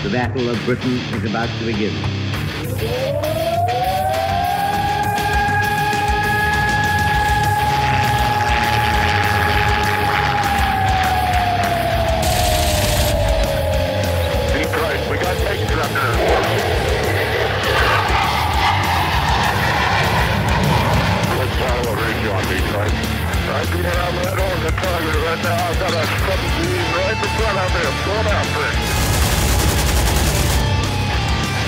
The Battle of Britain is about to begin. We got tanks up there. Let's follow a radio on Detroit. I do not have that on the target right now. I've got a 17 right in front of me. I'm going after it.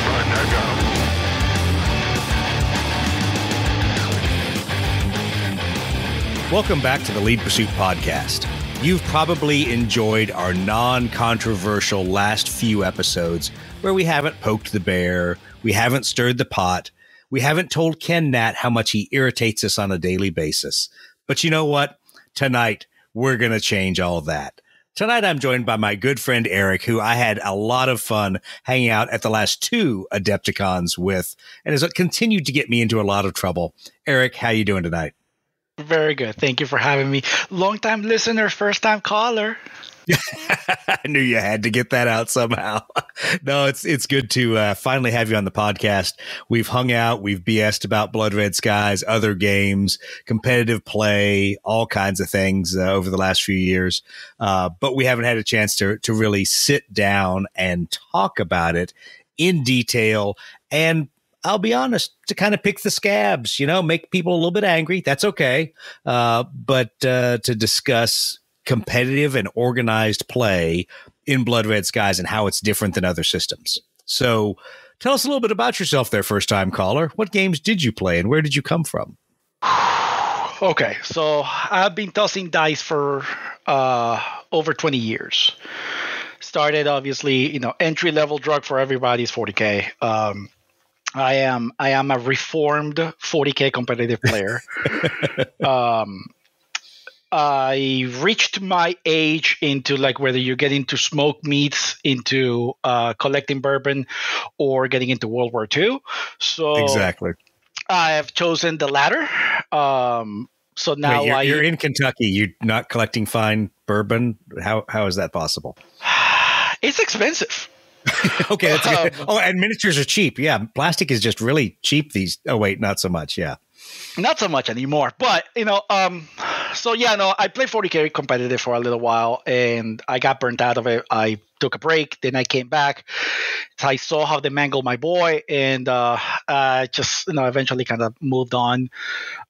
Right, I got him. Welcome back to the Lead Pursuit Podcast. You've probably enjoyed our non-controversial last few episodes where we haven't poked the bear, we haven't stirred the pot, we haven't told Ken Nat how much he irritates us on a daily basis. But you know what? Tonight, we're going to change all of that. Tonight, I'm joined by my good friend Eric, who I had a lot of fun hanging out at the last two Adepticons with, and has continued to get me into a lot of trouble. Eric, how you doing tonight? Very good. Thank you for having me. Long-time listener, first-time caller. I knew you had to get that out somehow. No, it's good to finally have you on the podcast. We've hung out, we've BS'd about Blood Red Skies, other games, competitive play, all kinds of things over the last few years. But we haven't had a chance to really sit down and talk about it in detail. And I'll be honest, to kind of pick the scabs, make people a little bit angry. That's okay. But to discuss competitive and organized play in Blood Red Skies and how it's different than other systems. So tell us a little bit about yourself there, first-time caller. What games did you play and where did you come from? Okay, so I've been tossing dice for over 20 years. Started, obviously, entry-level drug for everybody is 40K. I am a reformed 40K competitive player. I reached my age into whether you get into smoked meats, into collecting bourbon, or getting into World War II. So exactly, I have chosen the latter. So now you're in Kentucky. You're not collecting fine bourbon. How is that possible? It's expensive. Okay, that's good. And miniatures are cheap. Yeah, plastic is just really cheap. Oh wait, not so much. Yeah, not so much anymore. But I played 40K competitive for a little while, and I got burnt out of it. I took a break, then I came back. I saw how they mangled my boy, and I just eventually kind of moved on.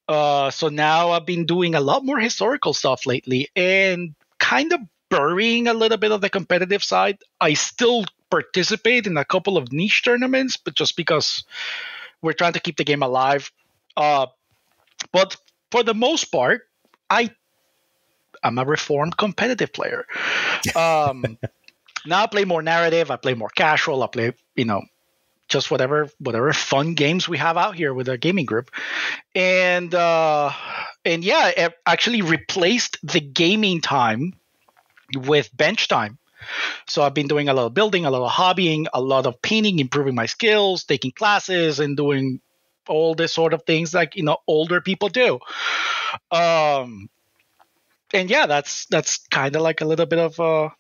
So now I've been doing a lot more historical stuff lately, and kind of burying a little bit of the competitive side. I still participate in a couple of niche tournaments, but just because we're trying to keep the game alive. But for the most part, I'm a reformed competitive player. Now I play more narrative. I play more casual. I play, just whatever fun games we have out here with our gaming group. And yeah, it actually replaced the gaming time with bench time. So I've been doing a lot of building, a lot of hobbying, a lot of painting, improving my skills, taking classes, and doing all this sort of things like older people do. And yeah, that's kind of like a little bit of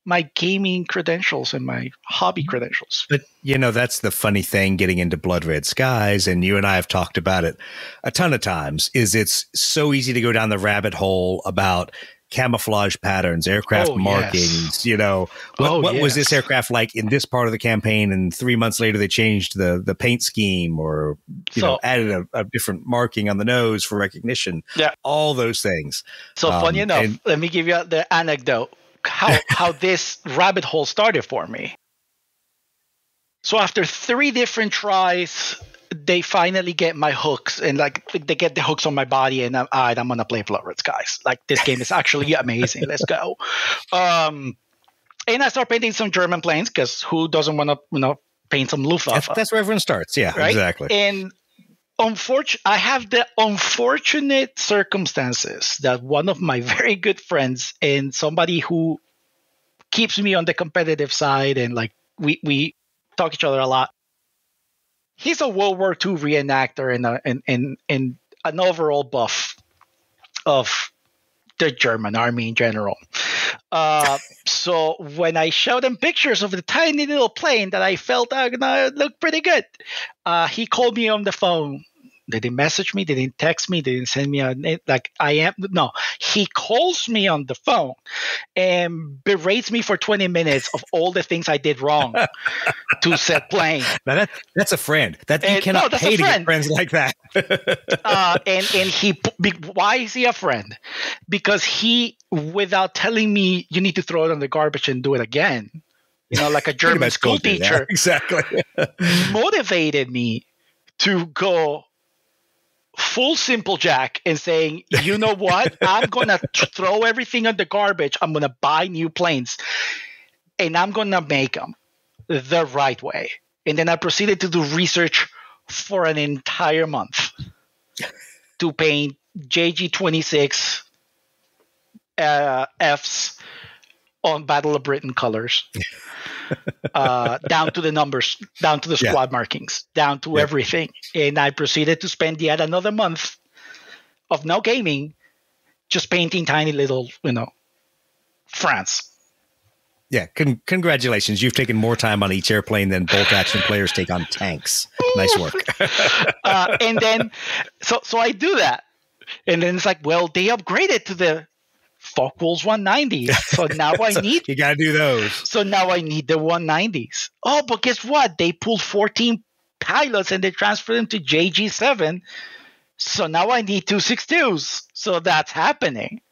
my gaming credentials and my hobby credentials. But that's the funny thing getting into Blood Red Skies, and you and I have talked about it a ton of times, is it's so easy to go down the rabbit hole about camouflage patterns, aircraft markings, what was this aircraft like in this part of the campaign, and 3 months later they changed the paint scheme, or added a different marking on the nose for recognition. Yeah, all those things. So funny enough, let me give you the anecdote how this rabbit hole started for me. So after 3 different tries, they finally get my hooks, and they get the hooks on my body, and I'm gonna play Blood Red Skies. This game is actually amazing. Let's go. And I start painting some German planes, because who doesn't want to paint some Luftwaffe? That's where everyone starts. Yeah, right? Exactly. And I have the unfortunate circumstances that one of my very good friends and somebody who keeps me on the competitive side, and we talk each other a lot. He's a World War II reenactor and an overall buff of the German army in general. So when I showed him pictures of the tiny little plane that I felt looked pretty good, he called me on the phone. They didn't message me. They didn't text me. They didn't send me he calls me on the phone and berates me for 20 minutes of all the things I did wrong to said plane. Now that's a friend. You cannot pay to get friends like that. Why is he a friend? Because he, without telling me you need to throw it on the garbage and do it again, like a German school teacher, exactly, motivated me to go full simple jack and saying, you know what? I'm going to throw everything on the garbage. I'm going to buy new planes and I'm going to make them the right way. And then I proceeded to do research for an entire month to paint JG-26 Fs on Battle of Britain colors. Down to the numbers, down to the squad markings, down to everything. And I proceeded to spend yet another month of no gaming, just painting tiny little, France. Yeah, congratulations. You've taken more time on each airplane than bolt action players take on tanks. Nice work. And then, so I do that. And then it's like, well, they upgraded to the Focke-Wulfs 190s. So now I need... You got to do those. So now I need the 190s. Oh, but guess what? They pulled 14 pilots and they transferred them to JG7. So now I need 262s. So that's happening.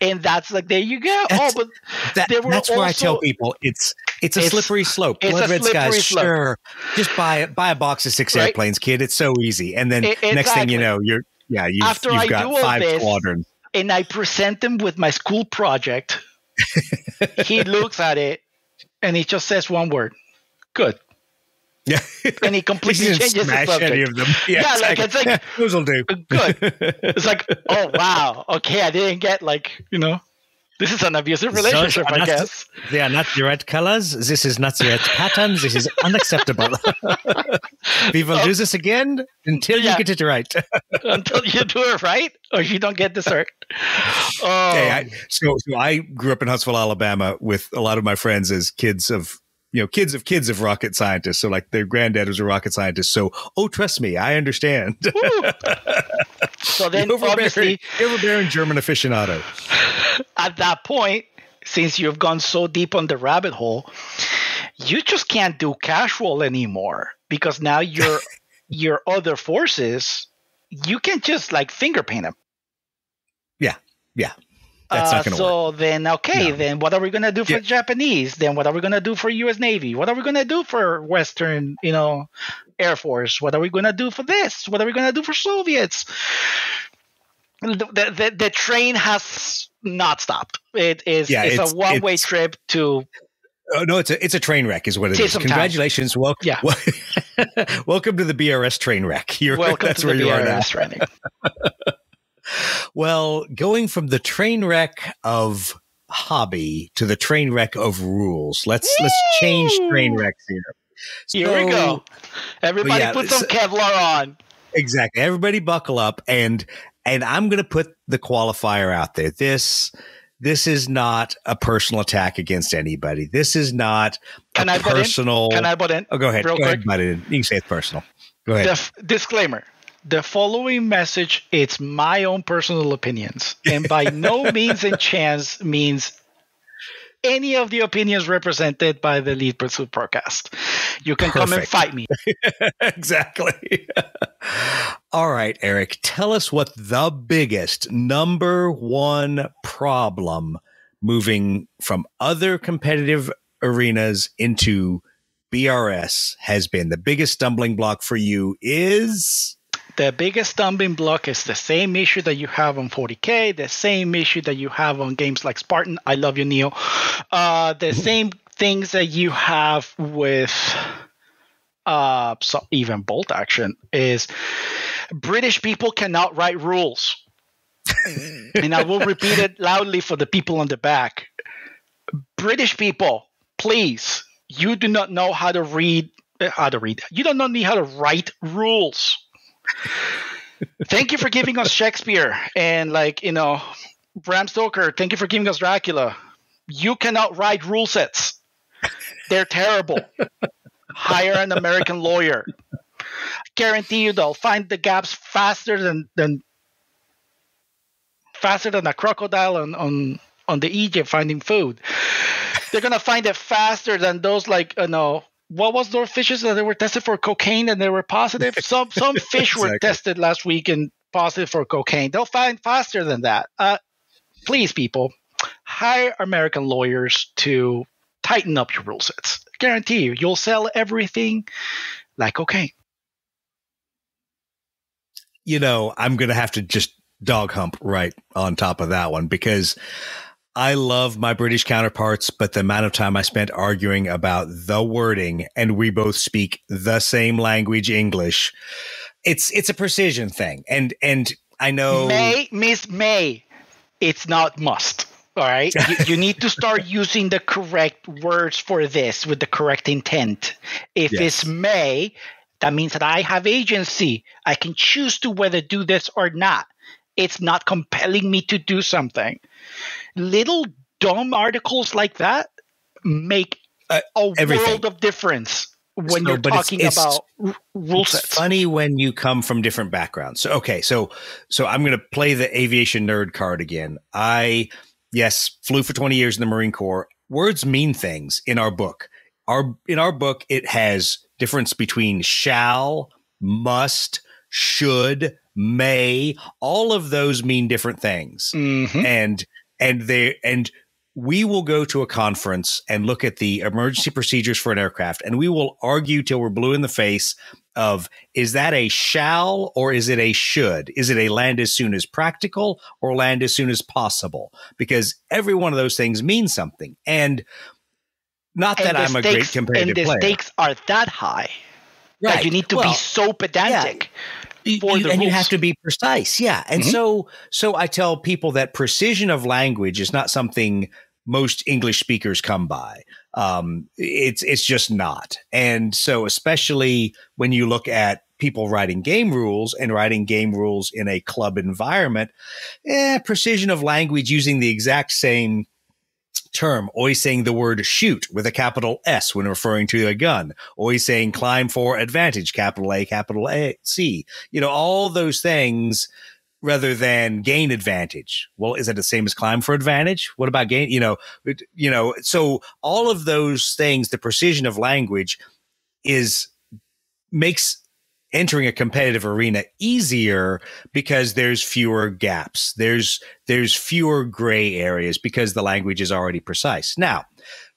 And that's like, there you go. That's where I tell people it's a slippery slope. Blood Red Skies, sure. Just buy a box of 6 airplanes, kid. It's so easy. And then next thing you know, you've got 5 squadrons. And I present him with my school project. He looks at it and he just says one word: good. Yeah. And he completely changes the subject. Any of them. Yeah, exactly. It's like those will do. Good. It's like, oh wow, okay, I didn't get this is an abusive relationship, I guess. They are not the right colors. This is not the right pattern. This is unacceptable. We will do this again until you get it right. Until you do it right, or you don't get dessert. So I grew up in Huntsville, Alabama, with a lot of my friends as kids of rocket scientists. So like their granddad was a rocket scientist. So, trust me, I understand. So then obviously overbearing German aficionado. At that point, since you've gone so deep on the rabbit hole, you just can't do casual anymore, because now your other forces, you can just finger paint them. Yeah. That's not going to work. So then, then what are we going to do for the Japanese? Then what are we going to do for U.S. Navy? What are we going to do for Western, Air Force? What are we going to do for this? What are we going to do for Soviets? The train has not stopped. It's a one-way trip to... Oh, no, it's a train wreck is what it is. Congratulations. Welcome to the BRS train wreck. Welcome to the BRS training. Well, going from the train wreck of hobby to the train wreck of rules. Let's change train wrecks here. Here we go. Everybody put some Kevlar on. Exactly. Everybody buckle up, and I'm going to put the qualifier out there. This is not a personal attack against anybody. This is not personal. Can I butt in? Oh, go ahead. Real quick. Ahead, butt in. You can say it's personal. Go ahead. Disclaimer. The following message, it's my own personal opinions, and by no means and chance means any of the opinions represented by the Lead Pursuit podcast. You can come and fight me. Exactly. All right, Eric, tell us what the biggest number one problem moving from other competitive arenas into BRS has been. The biggest stumbling block for you is... The biggest stumbling block is the same issue that you have on 40K, the same issue that you have on games like Spartan. I love you, Neo. The same things that you have with even bolt action is British people cannot write rules. And I will repeat it loudly for the people on the back. British people, please, you do not know how to read. You don't know how to write rules. Thank you for giving us Shakespeare and Bram Stoker, thank you for giving us Dracula. You cannot write rule sets. They're terrible. Hire an American lawyer. Guarantee you they'll find the gaps faster than a crocodile on the Egypt finding food. They're gonna find it faster than those what was those fishes that they were tested for cocaine and they were positive? Some fish were tested last week and positive for cocaine. They'll find faster than that. Please, people, hire American lawyers to tighten up your rule sets. Guarantee you'll sell everything like cocaine. I'm going to have to just dog hump right on top of that one because I love my British counterparts, but the amount of time I spent arguing about the wording, and we both speak the same language, English. It's a precision thing. And I know Miss May, it's not must. All right. You need to start using the correct words for this with the correct intent. If it's may, that means that I have agency. I can choose to whether do this or not. It's not compelling me to do something. Little dumb articles like that make a world of difference when you're talking about rule sets. It's funny when you come from different backgrounds. So I'm going to play the aviation nerd card again. Yes, flew for 20 years in the Marine Corps. Words mean things in our book. In our book, it has difference between shall, must, should, may. All of those mean different things. Mm-hmm. And we will go to a conference and look at the emergency procedures for an aircraft, and we will argue till we're blue in the face of, is that a shall or is it a should? Is it a land as soon as practical or land as soon as possible? Because every one of those things means something. And not that I'm a great competitive player. And the stakes are that high that you need to be so pedantic. And you have to be precise. Yeah. And so I tell people that precision of language is not something most English speakers come by. It's just not. And so especially when you look at people writing game rules and writing game rules in a club environment, precision of language using the exact same term, always saying the word shoot with a capital S when referring to a gun, always saying climb for advantage, capital A, C, all those things rather than gain advantage. Well, is it the same as climb for advantage? What about gain? So all of those things, the precision of language makes entering a competitive arena easier because there's fewer gaps. There's fewer gray areas because the language is already precise. Now,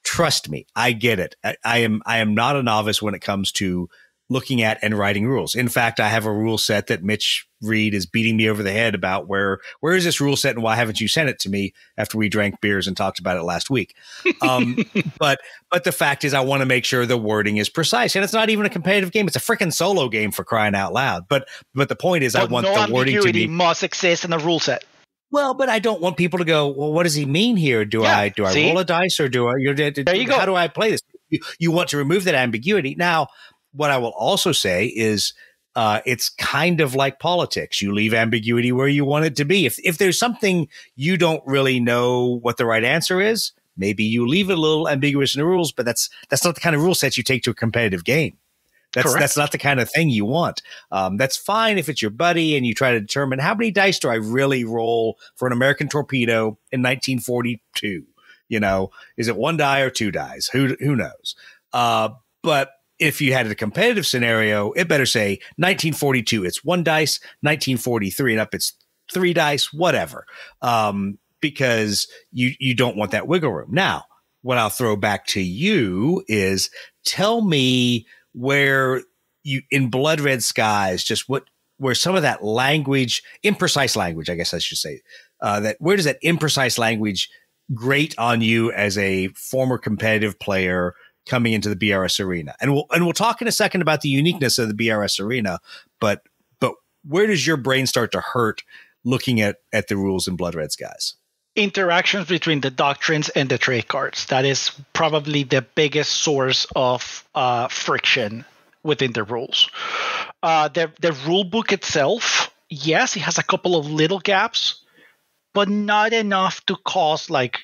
trust me, I get it. I am not a novice when it comes to looking at and writing rules. In fact, I have a rule set that Mitch Reed is beating me over the head about where is this rule set and why haven't you sent it to me after we drank beers and talked about it last week. But the fact is I want to make sure the wording is precise, and it's not even a competitive game. It's a freaking solo game, for crying out loud. But the point is I want the wording to be must exist in the rule set. Well, but I don't want people to go, well, what does he mean here? Do I roll a dice or do I, there you go. How do I play this? You want to remove that ambiguity. Now, what I will also say is it's kind of like politics. You leave ambiguity where you want it to be. If there's something you don't really know what the right answer is, maybe you leave it a little ambiguous in the rules, but that's not the kind of rule sets you take to a competitive game. That's not the kind of thing you want. That's fine if it's your buddy and you try to determine how many dice do I really roll for an American torpedo in 1942? Is it one die or two dice? Who knows? But if you had a competitive scenario, it better say 1942, it's one dice, 1943 and up, it's three dice, whatever. Because you don't want that wiggle room. Now, what I'll throw back to you is tell me where you, in Blood Red Skies, where some of that language, imprecise language, I guess I should say, where does that imprecise language grate on you as a former competitive player coming into the BRS arena? And we'll talk in a second about the uniqueness of the BRS arena, but where does your brain start to hurt looking at the rules in Blood Red Skies? Interactions between the doctrines and the trade cards. That is probably the biggest source of friction within the rules. The rule book itself, yes, it has a couple of little gaps, but not enough to cause like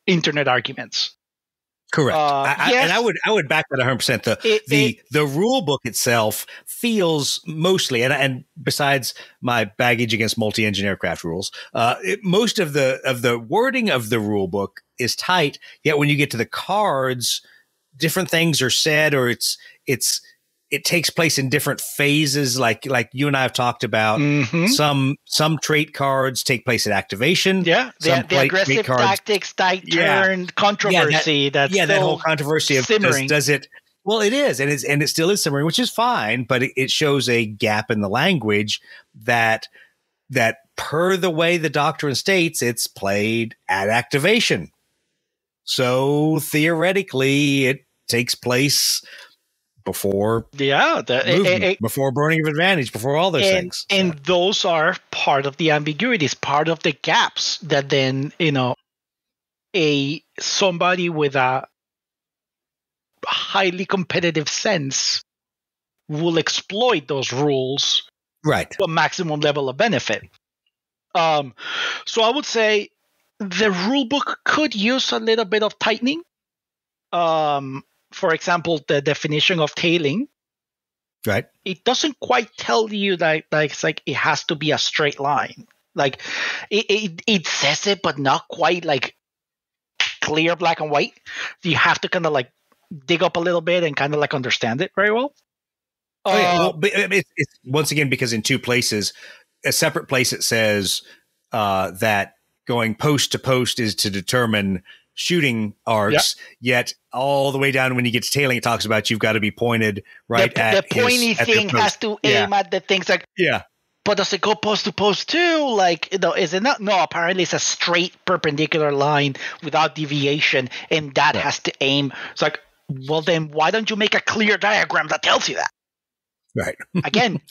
internet arguments. Correct. Yes. And I would back that 100%. The rule book itself feels mostly, and besides my baggage against multi-engine aircraft rules, most of the wording of the rule book is tight. Yet when you get to the cards, different things are said, or it takes place in different phases, like you and I have talked about. Some trait cards take place at activation. Yeah, the aggressive tactics, tight turn controversy. That whole controversy of does it? Well, it is, and it still is simmering, which is fine, but it shows a gap in the language that per the way the doctrine states, it's played at activation. So theoretically, it takes place before before burning of advantage, before all those things. And those are part of the ambiguities, part of the gaps that then, somebody with a highly competitive sense will exploit those rules to a maximum level of benefit. So I would say the rule book could use a little bit of tightening. For example, the definition of tailing. Right. It doesn't quite tell you that it's like it has to be a straight line. Like it says it, but not quite like clear black and white. You have to kind of like dig up a little bit and kind of like understand it very well. But it's once again, because in two places, a separate place it says that going post to post is to determine shooting arcs, yet all the way down when you get to tailing, it talks about you've got to be pointed at the pointy thing has to aim at the things like but does it go post to post too? Like, is it not? No, apparently it's a straight perpendicular line without deviation, and that has to aim. It's like, well, then why don't you make a clear diagram that tells you that? Right. Again,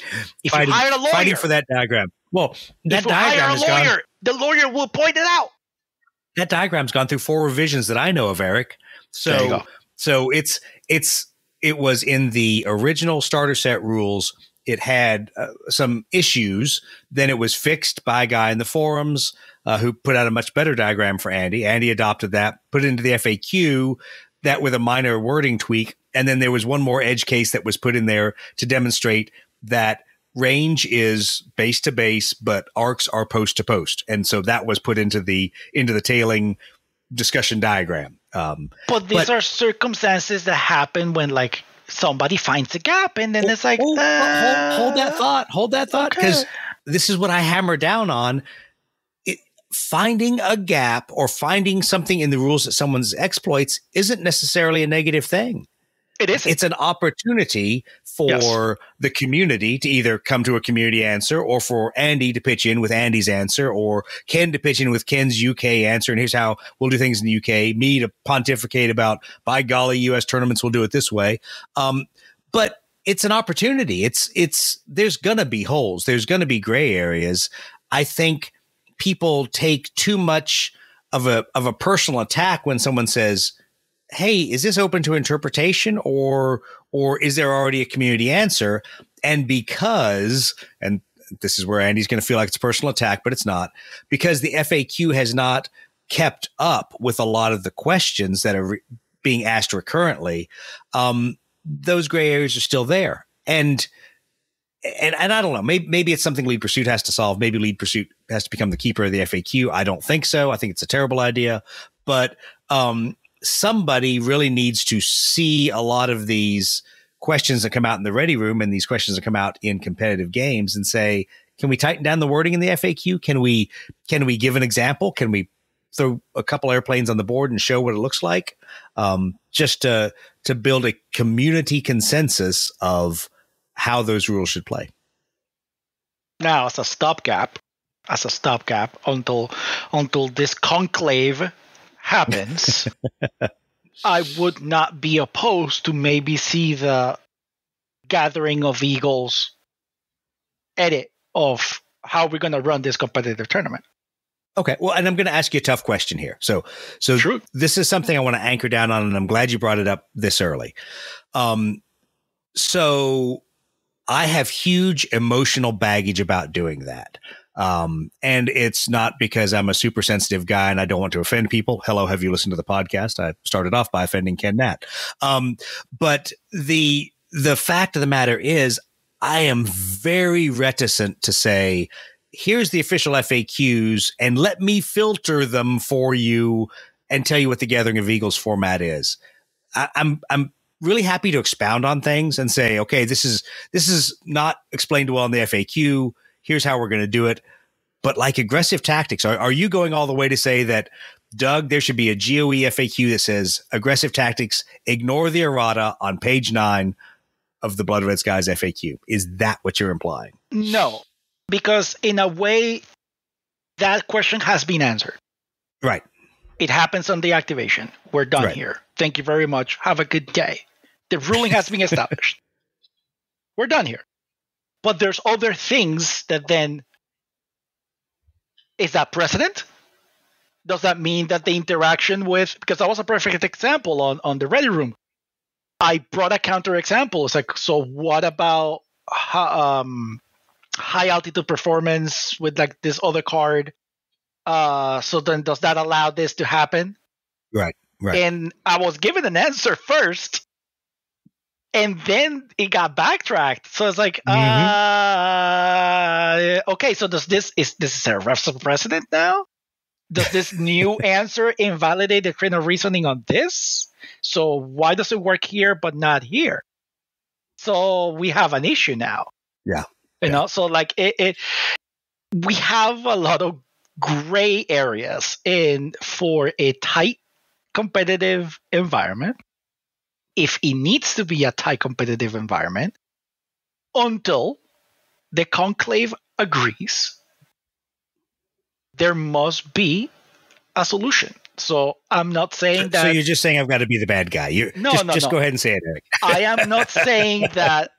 if you hire a lawyer, fighting for that diagram. Well, that diagram is gone. The lawyer will point it out. That diagram's gone through 4 revisions that I know of, Eric. So it was in the original starter set rules. It had some issues. Then it was fixed by a guy in the forums who put out a much better diagram for Andy. Andy adopted that, put it into the FAQ, that with a minor wording tweak. And then there was one more edge case that was put in there to demonstrate that range is base to base, but arcs are post to post. And so that was put into the tailing discussion diagram. But these are circumstances that happen when like somebody finds a gap, and then it's like, hold that thought. Because this is what I hammer down on. Finding a gap or finding something in the rules that someone's exploits isn't necessarily a negative thing. It is. It's an opportunity for the community to either come to a community answer, or for Andy to pitch in with Andy's answer, or Ken to pitch in with Ken's UK answer. And here's how we'll do things in the UK. Me to pontificate about, by golly, US tournaments will do it this way. But it's an opportunity. There's going to be holes. There's going to be gray areas. I think people take too much of a personal attack when someone says, hey, is this open to interpretation, or is there already a community answer? And and this is where Andy's going to feel like it's a personal attack, but it's not, because the FAQ has not kept up with a lot of the questions that are being asked recurrently. Those gray areas are still there. And I don't know, maybe it's something Lead Pursuit has to solve. Maybe Lead Pursuit has to become the keeper of the FAQ. I don't think so. I think it's a terrible idea, but, somebody really needs to see a lot of these questions that come out in the ready room and these questions that come out in competitive games and say, can we tighten down the wording in the FAQ? Can we give an example? Can we throw a couple airplanes on the board and show what it looks like? Just to build a community consensus of how those rules should play. Now, as a stopgap until this conclave happens, I would not be opposed to maybe see the Gathering of Eagles edit of how we're going to run this competitive tournament. Okay. Well, and I'm going to ask you a tough question here. So True. This is something I want to anchor down on, and I'm glad you brought it up this early. So I have huge emotional baggage about doing that. And it's not because I'm a super sensitive guy and I don't want to offend people. Hello, have you listened to the podcast? I started off by offending Ken Nat. But the fact of the matter is, I am very reticent to say, here's the official FAQs and let me filter them for you and tell you what the Gathering of Eagles format is. I'm really happy to expound on things and say, okay, this is not explained well in the FAQ. Here's how we're going to do it. But like aggressive tactics, are you going all the way to say that, Doug, there should be a GOE FAQ that says aggressive tactics, ignore the errata on page 9 of the Blood Red Skies FAQ? Is that what you're implying? No, because in a way, that question has been answered. Right. It happens on the activation. We're done here. Thank you very much. Have a good day. The ruling has been established. We're done here. But there's other things that then, is that precedent? Does that mean that the interaction with, because that was a perfect example on the Ready Room. I brought a counter example. It's like, so what about high altitude performance with like this other card? So then does that allow this to happen? Right. And I was given an answer first, and then it got backtracked. So it's like, okay, so is this a precedent now? Does this new answer invalidate the train of reasoning on this? So why does it work here but not here? So we have an issue now. Yeah. You know, so like we have a lot of gray areas for a tight competitive environment, if it needs to be a tight competitive environment, until the conclave agrees, there must be a solution. So I'm not saying that. So you're just saying I've got to be the bad guy. Just go ahead and say it, Eric. I am not saying that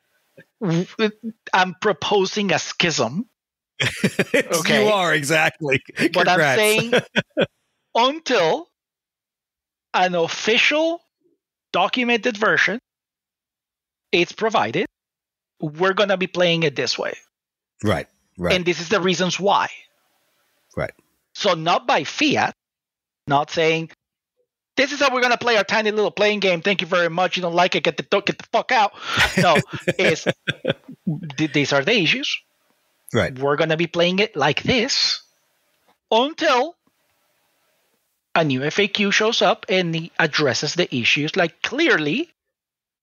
I'm proposing a schism. Okay. You are, exactly. But I'm saying until an official documented version is provided, we're going to be playing it this way. Right. And this is the reasons why. Right. So not by fiat, not saying, this is how we're going to play our tiny little playing game. Thank you very much. You don't like it, get the fuck out. No, these are the issues. Right. We're going to be playing it like this until a new FAQ shows up and he addresses the issues like clearly.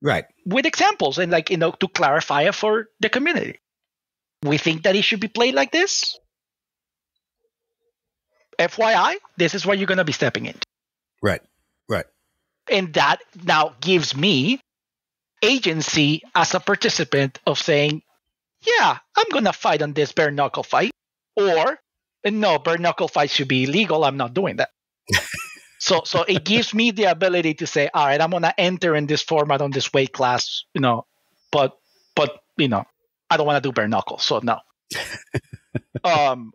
Right. With examples and like, to clarify it for the community. We think that it should be played like this. FYI, this is what you're going to be stepping into. Right. And that now gives me agency as a participant of saying, yeah, I'm going to fight on this bare knuckle fight. Or, no, bare knuckle fight should be illegal. I'm not doing that. So it gives me the ability to say, all right, I'm going to enter in this format on this weight class, but I don't want to do bare knuckles. So no.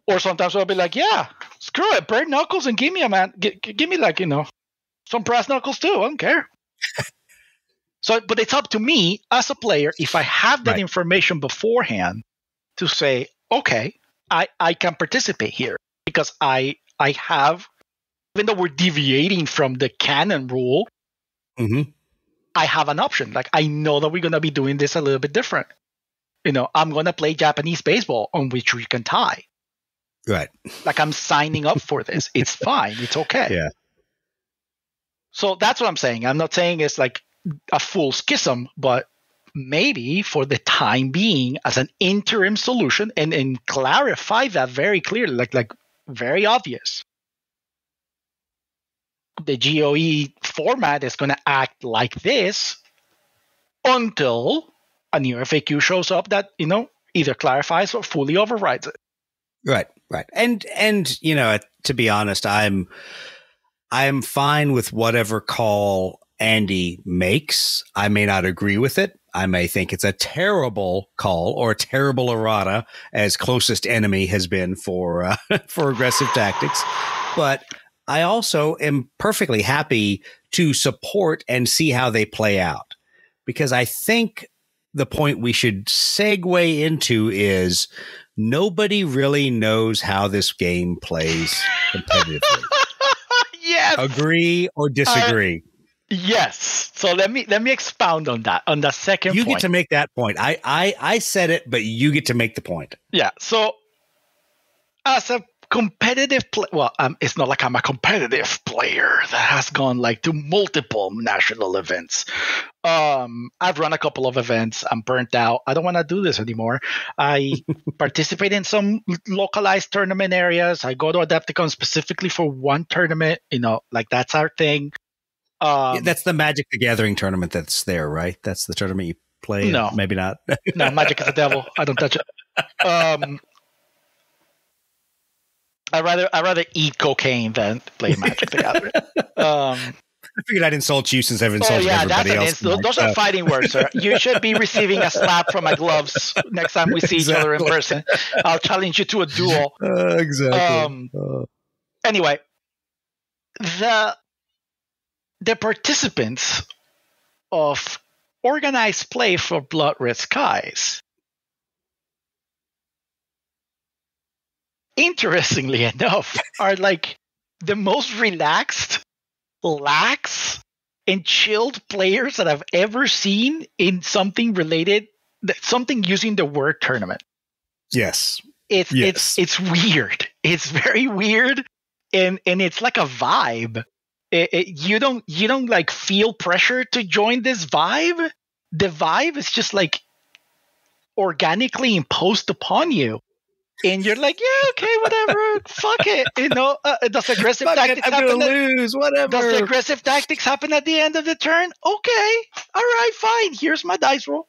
Or sometimes I'll be like, yeah, screw it, bare knuckles, and give me give me like, some brass knuckles too. I don't care. So, but it's up to me as a player, if I have that information beforehand, to say, okay, I can participate here because I have, even though we're deviating from the canon rule, I have an option. Like, I know that we're going to be doing this a little bit different. I'm going to play Japanese baseball on which we can tie. Right. Like, I'm signing up for this. It's fine. It's okay. Yeah. So that's what I'm saying. I'm not saying it's like a full schism, but maybe for the time being as an interim solution and clarify that very clearly, like very obvious. The GOE format is going to act like this until a new FAQ shows up that, either clarifies or fully overrides it. Right. And to be honest, I'm fine with whatever call Andy makes. I may not agree with it. I may think it's a terrible call or a terrible errata, as closest enemy has been for aggressive tactics. But I also am perfectly happy to support and see how they play out, because I think the point we should segue into is nobody really knows how this game plays competitively. Yes. Agree or disagree? Yes. So let me expound on that. On the second You point. get to make that point. I said it, but you get to make the point. Yeah. So as a competitive it's not like I'm a competitive player that has gone like to multiple national events. I've run a couple of events. I'm burnt out. I don't want to do this anymore. I participate in some localized tournament areas. I go to Adepticon specifically for one tournament. Like that's our thing. That's the Magic the Gathering tournament that's there, right? That's the tournament you play? No. Maybe not. No, Magic is the devil. I don't touch it. I'd rather eat cocaine than play Magic the Gathering. I figured I'd insult you since I've insulted everybody else. Those are fighting words, sir. You should be receiving a slap from my gloves next time we see each other in person. I'll challenge you to a duel. Exactly. Anyway, the participants of organized play for Blood Red Skies, interestingly enough, are like the most relaxed, lax, and chilled players that I've ever seen in something using the word tournament. Yes. It's weird. It's very weird, and it's like a vibe. You don't like feel pressure to join this vibe. The vibe is just like organically imposed upon you. And you're like, yeah, okay, whatever, fuck it. Does aggressive tactics happen? I'm gonna lose, whatever. Does the aggressive tactics happen at the end of the turn? Okay, all right, fine. Here's my dice roll.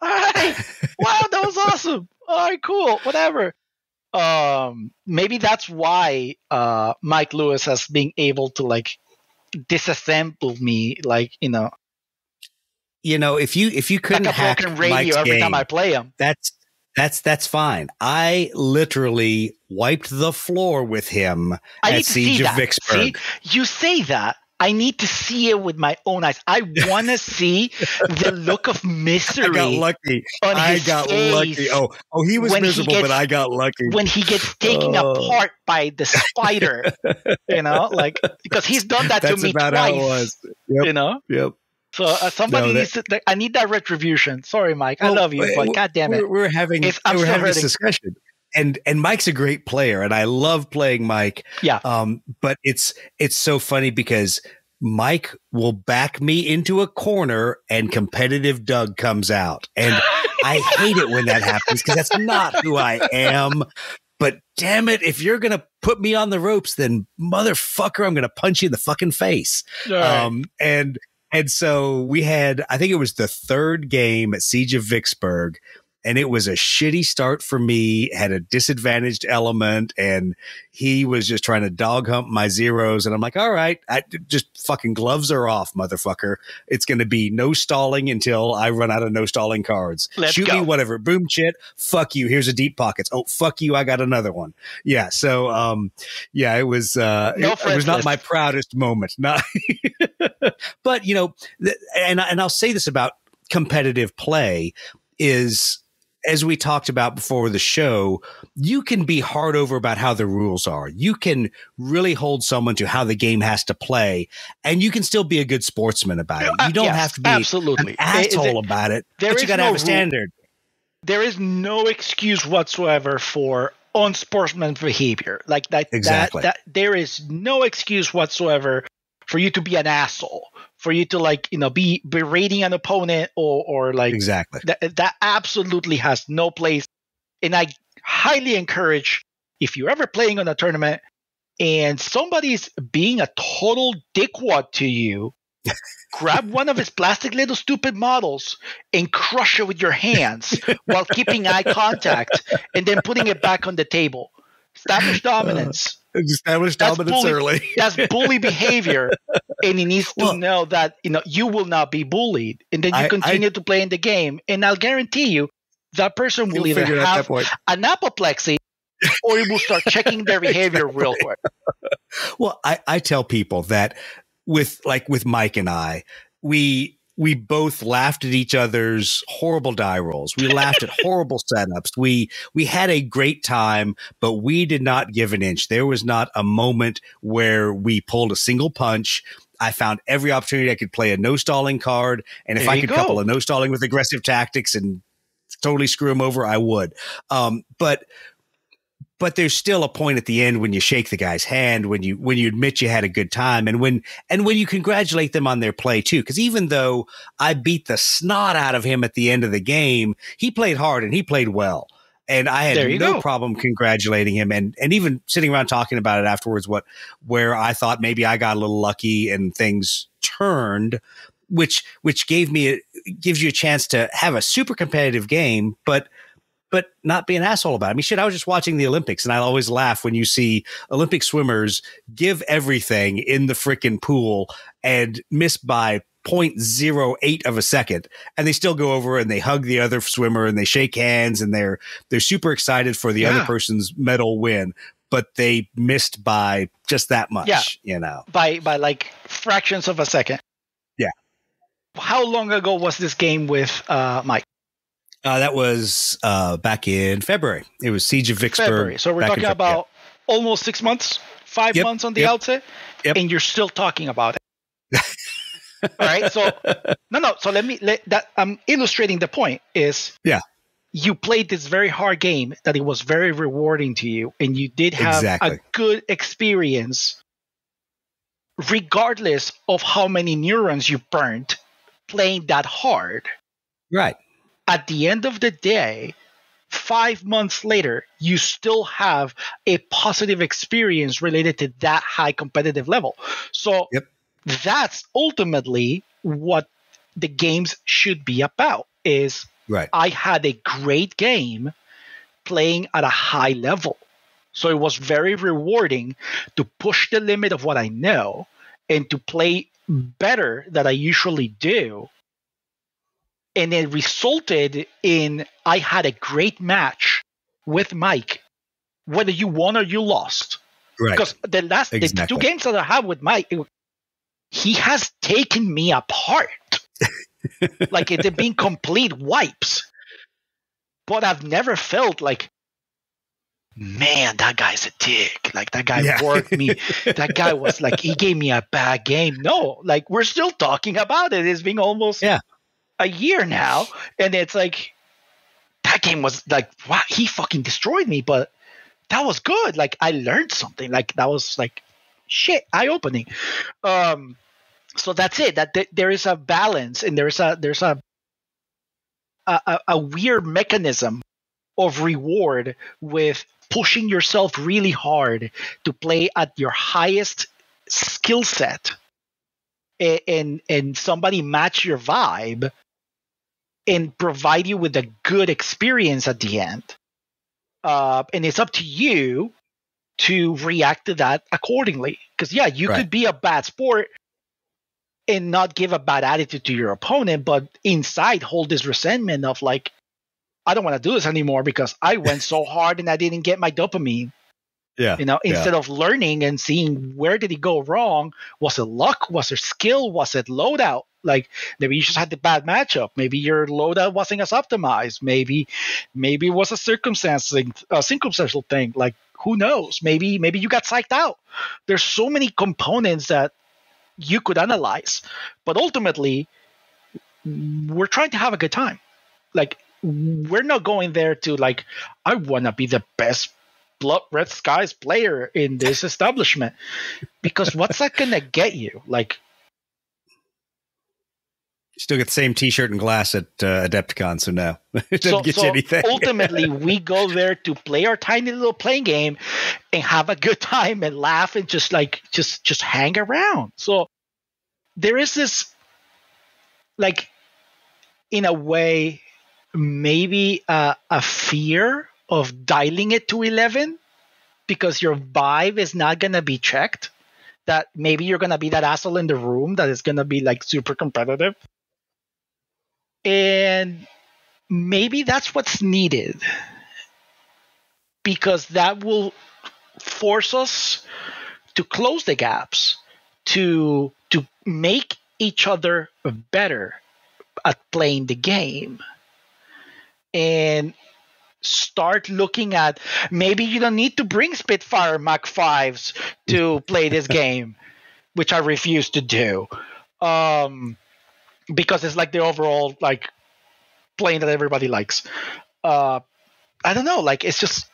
All right, wow, that was awesome. All right, cool, whatever. Maybe that's why Mike Lewis has been able to like disassemble me, like if you couldn't like a hack broken radio Mike's every game, time I play him. That's fine. I literally wiped the floor with him at Siege of Vicksburg. See, you say that. I need to see it with my own eyes. I want to see the look of misery. I got lucky. I got lucky. Oh, he was miserable, but I got lucky. When he gets taken apart by the spider, like, because he's done that to me twice. That's about how it was. Yep. Yep. So somebody needs to. I need that retribution. Sorry, Mike. I love you, but God damn it, we're having this discussion, and Mike's a great player, and I love playing Mike. Yeah. But it's so funny because Mike will back me into a corner, and competitive Doug comes out, and I hate it when that happens because that's not who I am. But damn it, if you're gonna put me on the ropes, then motherfucker, I'm gonna punch you in the fucking face. Right. And so we had, I think it was the third game at Siege of Vicksburg, and it was a shitty start for me, had a disadvantaged element, and he was just trying to dog hump my zeros. And I'm like, all right, just fucking gloves are off, motherfucker. It's going to be no stalling until I run out of no stalling cards. Shoot me, whatever. Boom, shit. Fuck you. Here's a deep pockets. Oh, fuck you. I got another one. Yeah. So, it was, it was not my proudest moment. Not, but and I'll say this about competitive play is, as we talked about before the show, you can be hard over about how the rules are. You can really hold someone to how the game has to play, and you can still be a good sportsman about it. You don't have to be an asshole about it, but you got to have a standard. There is no excuse whatsoever for unsportsmanlike behavior like that. Exactly. That there is no excuse whatsoever for you to be an asshole, for you to be berating an opponent or like exactly that absolutely has no place. And I highly encourage, if you're ever playing on a tournament and somebody's being a total dickwad to you, grab one of his plastic little stupid models and crush it with your hands while keeping eye contact and then putting it back on the table. Establish dominance. Early. That's bully behavior, and he needs to know that you will not be bullied, and then you continue to play in the game. And I'll guarantee you, that person will either have an apoplexy or he will start checking their behavior real quick. Well, I tell people that with Mike and I, we we both laughed at each other's horrible die rolls. We laughed at horrible setups. We had a great time, but we did not give an inch. There was not a moment where we pulled a single punch. I found every opportunity I could play a no stalling card, and if I could couple a no stalling with aggressive tactics and totally screw him over, I would. But there's still a point at the end when you shake the guy's hand, when you admit you had a good time, and when you congratulate them on their play too. Because even though I beat the snot out of him at the end of the game, he played hard and he played well. And I had no problem congratulating him and even sitting around talking about it afterwards, where I thought maybe I got a little lucky and things turned, which gives you a chance to have a super competitive game, but not be an asshole about it. I mean, shit, I was just watching the Olympics, and I always laugh when you see Olympic swimmers give everything in the frickin' pool and miss by 0.08 of a second, and they still go over and they hug the other swimmer and they shake hands and they're super excited for the other person's medal win, but they missed by just that much, by like fractions of a second. Yeah. How long ago was this game with Mike? That was back in February. It was Siege of Vicksburg. February. So we're talking about almost 6 months, 5 months on the outset, and you're still talking about it. All right. So no. So I'm illustrating the point is you played this very hard game that it was very rewarding to you, and you did have a good experience, regardless of how many neurons you burned playing that hard. Right. At the end of the day, 5 months later, you still have a positive experience related to that high competitive level. So that's ultimately what the games should be about is I had a great game playing at a high level. So it was very rewarding to push the limit of what I know and to play better than I usually do. And it resulted in I had a great match with Mike, whether you won or you lost. Right. Because the 2 games that I have with Mike, he has taken me apart. Like they've been complete wipes. But I've never felt like, man, that guy's a dick. Like that guy worked me. That guy was like, he gave me a bad game. No, like we're still talking about it. It's been almost a year now. And it's like, that game was like, wow, he fucking destroyed me. But that was good. Like I learned something. Like that was like, shit, eye-opening. So that's it. That there is a balance, and there's a weird mechanism of reward with pushing yourself really hard to play at your highest skill set, and somebody match your vibe and provide you with a good experience at the end. And it's up to you to react to that accordingly. Because you could be a bad sport and not give a bad attitude to your opponent, but inside hold this resentment of like, I don't want to do this anymore because I went so hard and I didn't get my dopamine. Yeah. Instead of learning and seeing where did it go wrong, was it luck? Was it skill? Was it loadout? Like maybe you just had the bad matchup. Maybe your loadout wasn't as optimized. Maybe it was a circumstantial thing. Like who knows? Maybe you got psyched out. There's so many components that you could analyze, but ultimately we're trying to have a good time. Like we're not going there to like, I want to be the best Blood Red Skies player in this establishment, because what's that going to get you? Like, still get the same T-shirt and glass at Adepticon, so no, it doesn't get you anything. Ultimately, we go there to play our tiny little playing game and have a good time and laugh and just hang around. So there is this, like, in a way, maybe a fear of dialing it to 11 because your vibe is not going to be checked. That maybe you're going to be that asshole in the room that is going to be like super competitive. And maybe that's what's needed, because that will force us to close the gaps, to make each other better at playing the game, and start looking at, maybe you don't need to bring Spitfire Mach 5s to play this game, which I refuse to do, because it's like the overall like plane that everybody likes. I don't know, like, it's just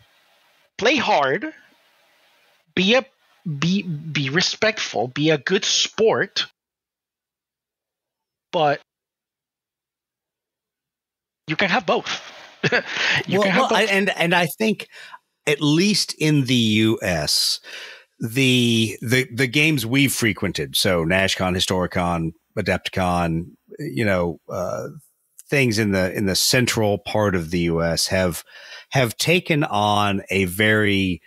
play hard, be respectful, be a good sport, but you can have both. And I think, at least in the US, the games we've frequented, so NashCon, Historicon, Adepticon, things in the central part of the US have taken on a very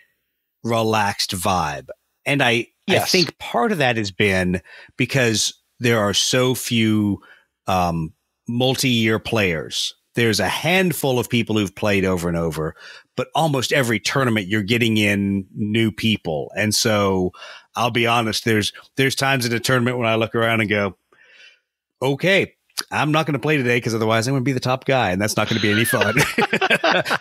relaxed vibe. And I think part of that has been because there are so few multi-year players. There's a handful of people who've played over and over, but almost every tournament you're getting in new people. And so I'll be honest, there's times in a tournament when I look around and go, okay, I'm not going to play today because otherwise I'm going to be the top guy, and that's not going to be any fun.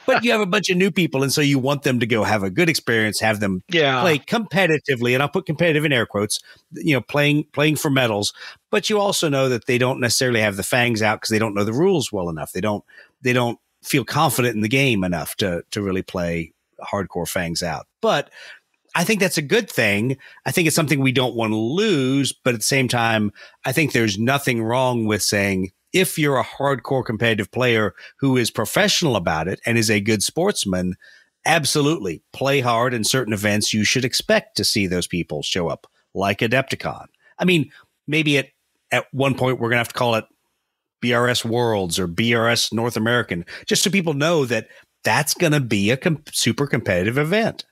But you have a bunch of new people, and so you want them to go have a good experience, have them play competitively, and I'll put competitive in air quotes, playing for medals. But you also know that they don't necessarily have the fangs out because they don't know the rules well enough. They don't feel confident in the game enough to really play hardcore fangs out. But I think that's a good thing. I think it's something we don't want to lose, but at the same time, I think there's nothing wrong with saying, if you're a hardcore competitive player who is professional about it and is a good sportsman, absolutely play hard. In certain events, you should expect to see those people show up, like Adepticon. I mean, maybe at one point we're going to have to call it BRS Worlds or BRS North American, just so people know that that's going to be a super competitive event.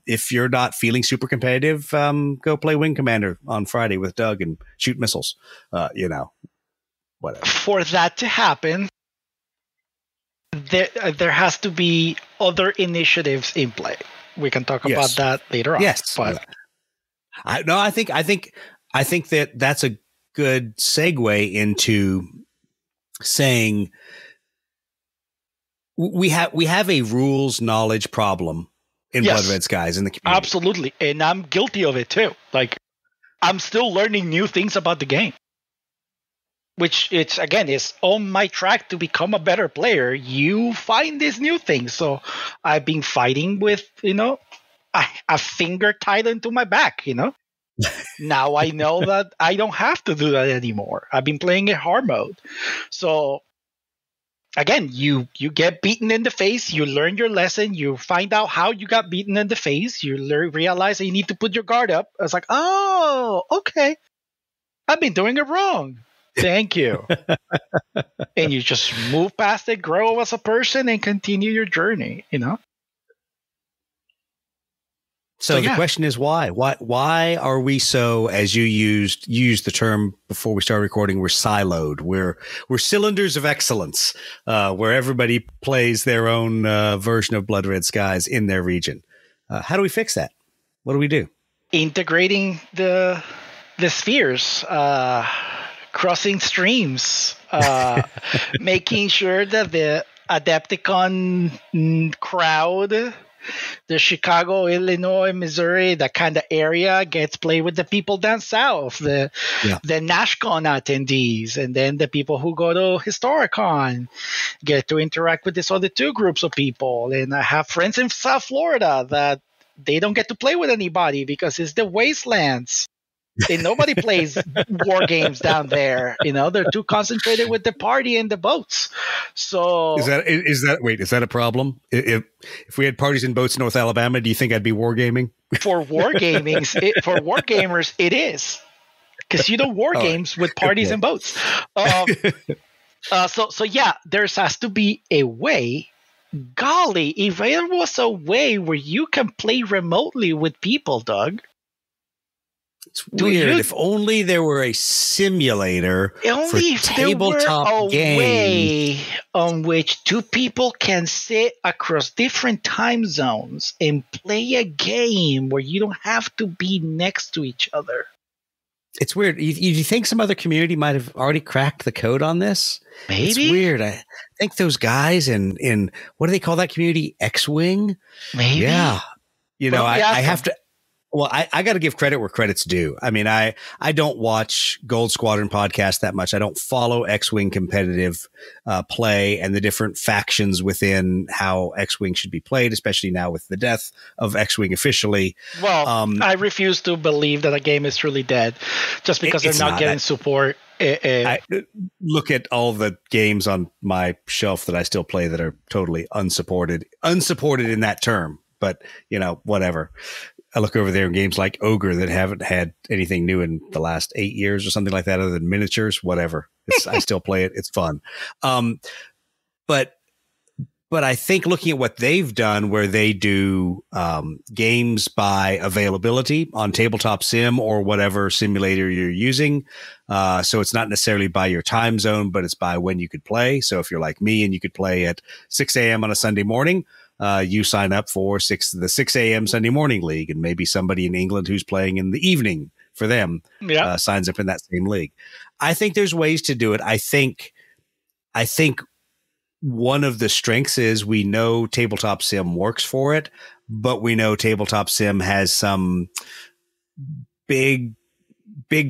If you're not feeling super competitive, go play Wing Commander on Friday with Doug and shoot missiles, whatever. For that to happen, there has to be other initiatives in play. We can talk about that later on. Yes. But I think that that's a good segue into saying we have a rules knowledge problem in Blood Red Skies in the community. Absolutely. And I'm guilty of it too. Like, I'm still learning new things about the game, which is on my track to become a better player. You find these new things. So I've been fighting with, a finger tied into my back, Now I know that I don't have to do that anymore. I've been playing in hard mode. So again, you get beaten in the face, you learn your lesson, you find out how you got beaten in the face, you realize that you need to put your guard up. I was like, oh, okay. I've been doing it wrong. Thank you. And you just move past it, grow as a person, and continue your journey, So the question is why? Why are we so, as you used the term before we started recording, we're siloed. We're cylinders of excellence, where everybody plays their own version of Blood Red Skies in their region. How do we fix that? What do we do? Integrating the spheres, crossing streams, making sure that the Adepticon crowd, the Chicago, Illinois, Missouri, that kind of area gets played with the people down south, the NashCon attendees, and then the people who go to Historicon get to interact with these other two groups of people. And I have friends in South Florida that they don't get to play with anybody because it's the wastelands. And nobody plays war games down there. They're too concentrated with the party and the boats. So is that a problem? If we had parties in boats in North Alabama, do you think I'd be wargaming? For wargamers, it is, because you do war games with parties and boats. So there has to be a way. Golly, if there was a way where you can play remotely with people, Doug. It's weird. If only there were a simulator for tabletop games. Way on which two people can sit across different time zones and play a game where you don't have to be next to each other. It's weird. You think some other community might have already cracked the code on this? Maybe. It's weird. I think those guys in what do they call that community? X-Wing? Maybe. Yeah. I have to. Well, I got to give credit where credit's due. I mean, I don't watch Gold Squadron podcast that much. I don't follow X-Wing competitive play and the different factions within how X-Wing should be played, especially now with the death of X-Wing officially. Well, I refuse to believe that a game is truly dead just because they're not getting support. I look at all the games on my shelf that I still play that are totally unsupported in that term. But, whatever. I look over there in games like Ogre that haven't had anything new in the last 8 years or something like that, other than miniatures, whatever. I still play it. It's fun. But I think looking at what they've done, where they do games by availability on Tabletop Sim or whatever simulator you're using. So it's not necessarily by your time zone, but it's by when you could play. So if you're like me and you could play at 6 a.m. on a Sunday morning, you sign up for the 6 a.m. Sunday morning league, and maybe somebody in England who's playing in the evening for them signs up in that same league. I think there's ways to do it. I think one of the strengths is we know Tabletop Sim works for it, but we know Tabletop Sim has some big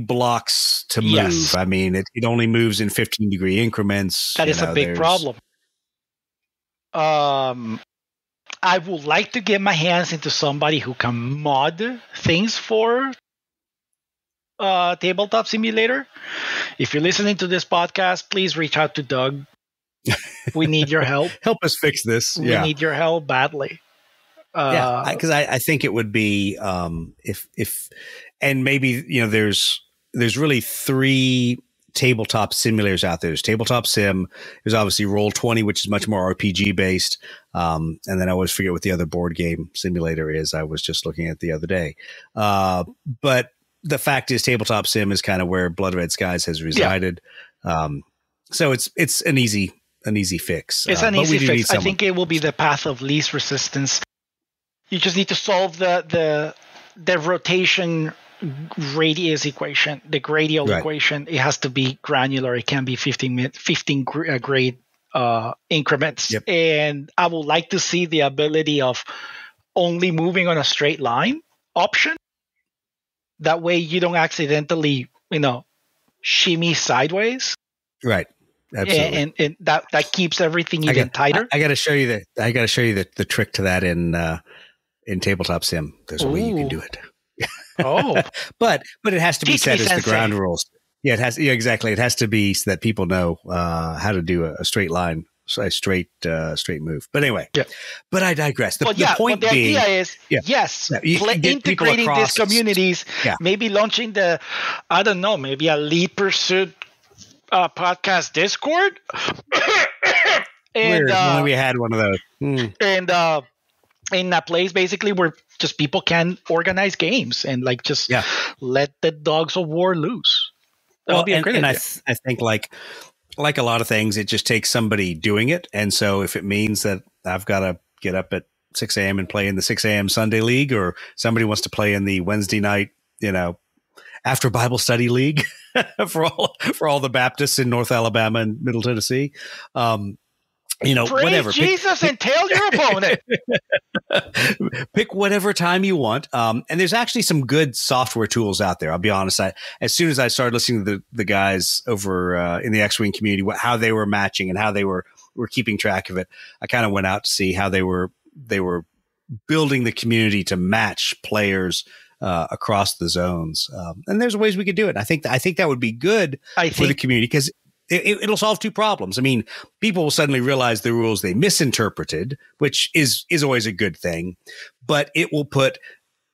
blocks to move. Yes. I mean, it only moves in 15-degree increments. That is a big problem. I would like to get my hands into somebody who can mod things for Tabletop Simulator. If you're listening to this podcast, please reach out to Doug. We need your help. Help us fix this. We need your help badly. Because I think it would be if and maybe there's really 3 tabletop simulators out there. There's Tabletop Sim. There's obviously Roll20, which is much more RPG based. And then I always forget what the other board game simulator is. I was just looking at the other day. But the fact is, Tabletop Sim is kind of where Blood Red Skies has resided. So it's an easy fix. It's an easy fix. I think it will be the path of least resistance. You just need to solve the rotation radius equation, the gradial equation. It has to be granular. It can be 15 grade increments. Yep. And I would like to see the ability of only moving on a straight line option. That way you don't accidentally, shimmy sideways. Right. Absolutely. And that keeps everything even tighter. I got to show you the trick to that in Tabletop Sim. There's a way you can do it. Oh, but it has to be set as the ground rules. Yeah, it has. Yeah, exactly. It has to be so that people know how to do a straight line, a straight move. But anyway, but I digress. The point being, idea is integrating these communities. Maybe launching maybe a Lead Pursuit podcast Discord. And only we had one of those. And in that place, basically, where just people can organize games and let the dogs of war loose. That would be a great idea. I think like a lot of things, it just takes somebody doing it. And so if it means that I've got to get up at 6 a.m. and play in the 6 a.m. Sunday league, or somebody wants to play in the Wednesday night, after Bible study league for all the Baptists in North Alabama and Middle Tennessee, Praise whatever. Jesus and tell your opponent. Pick whatever time you want. And there's actually some good software tools out there. I'll be honest. As soon as I started listening to the guys over in the X-Wing community, how they were matching and how they were keeping track of it, I kind of went out to see how they were building the community to match players across the zones. And there's ways we could do it. I think that would be good for the community, because it'll solve 2 problems. I mean, people will suddenly realize the rules they misinterpreted, which is always a good thing, but it will put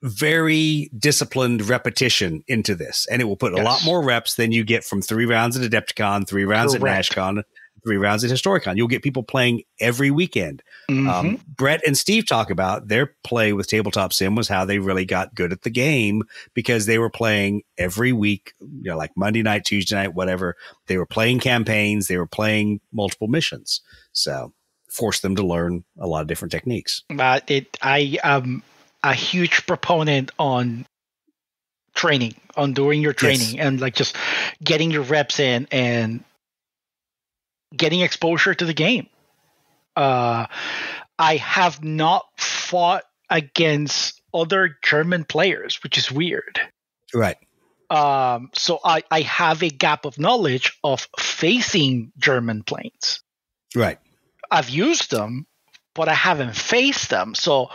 very disciplined repetition into this, and it will put a lot more reps than you get from 3 rounds at Adepticon, 3 rounds at NashCon, 3 rounds at Historicon. You'll get people playing every weekend. Brett and Steve talk about their play with Tabletop Sim was how they really got good at the game, because they were playing every week, like Monday night, Tuesday night, whatever. They were playing campaigns. They were playing multiple missions. So forced them to learn a lot of different techniques. I am a huge proponent on training, on doing your training, Yes. and like just getting your reps in and getting exposure to the game. I have not fought against other German players, which is weird. Right. So I have a gap of knowledge of facing German planes. Right. I've used them, but I haven't faced them. So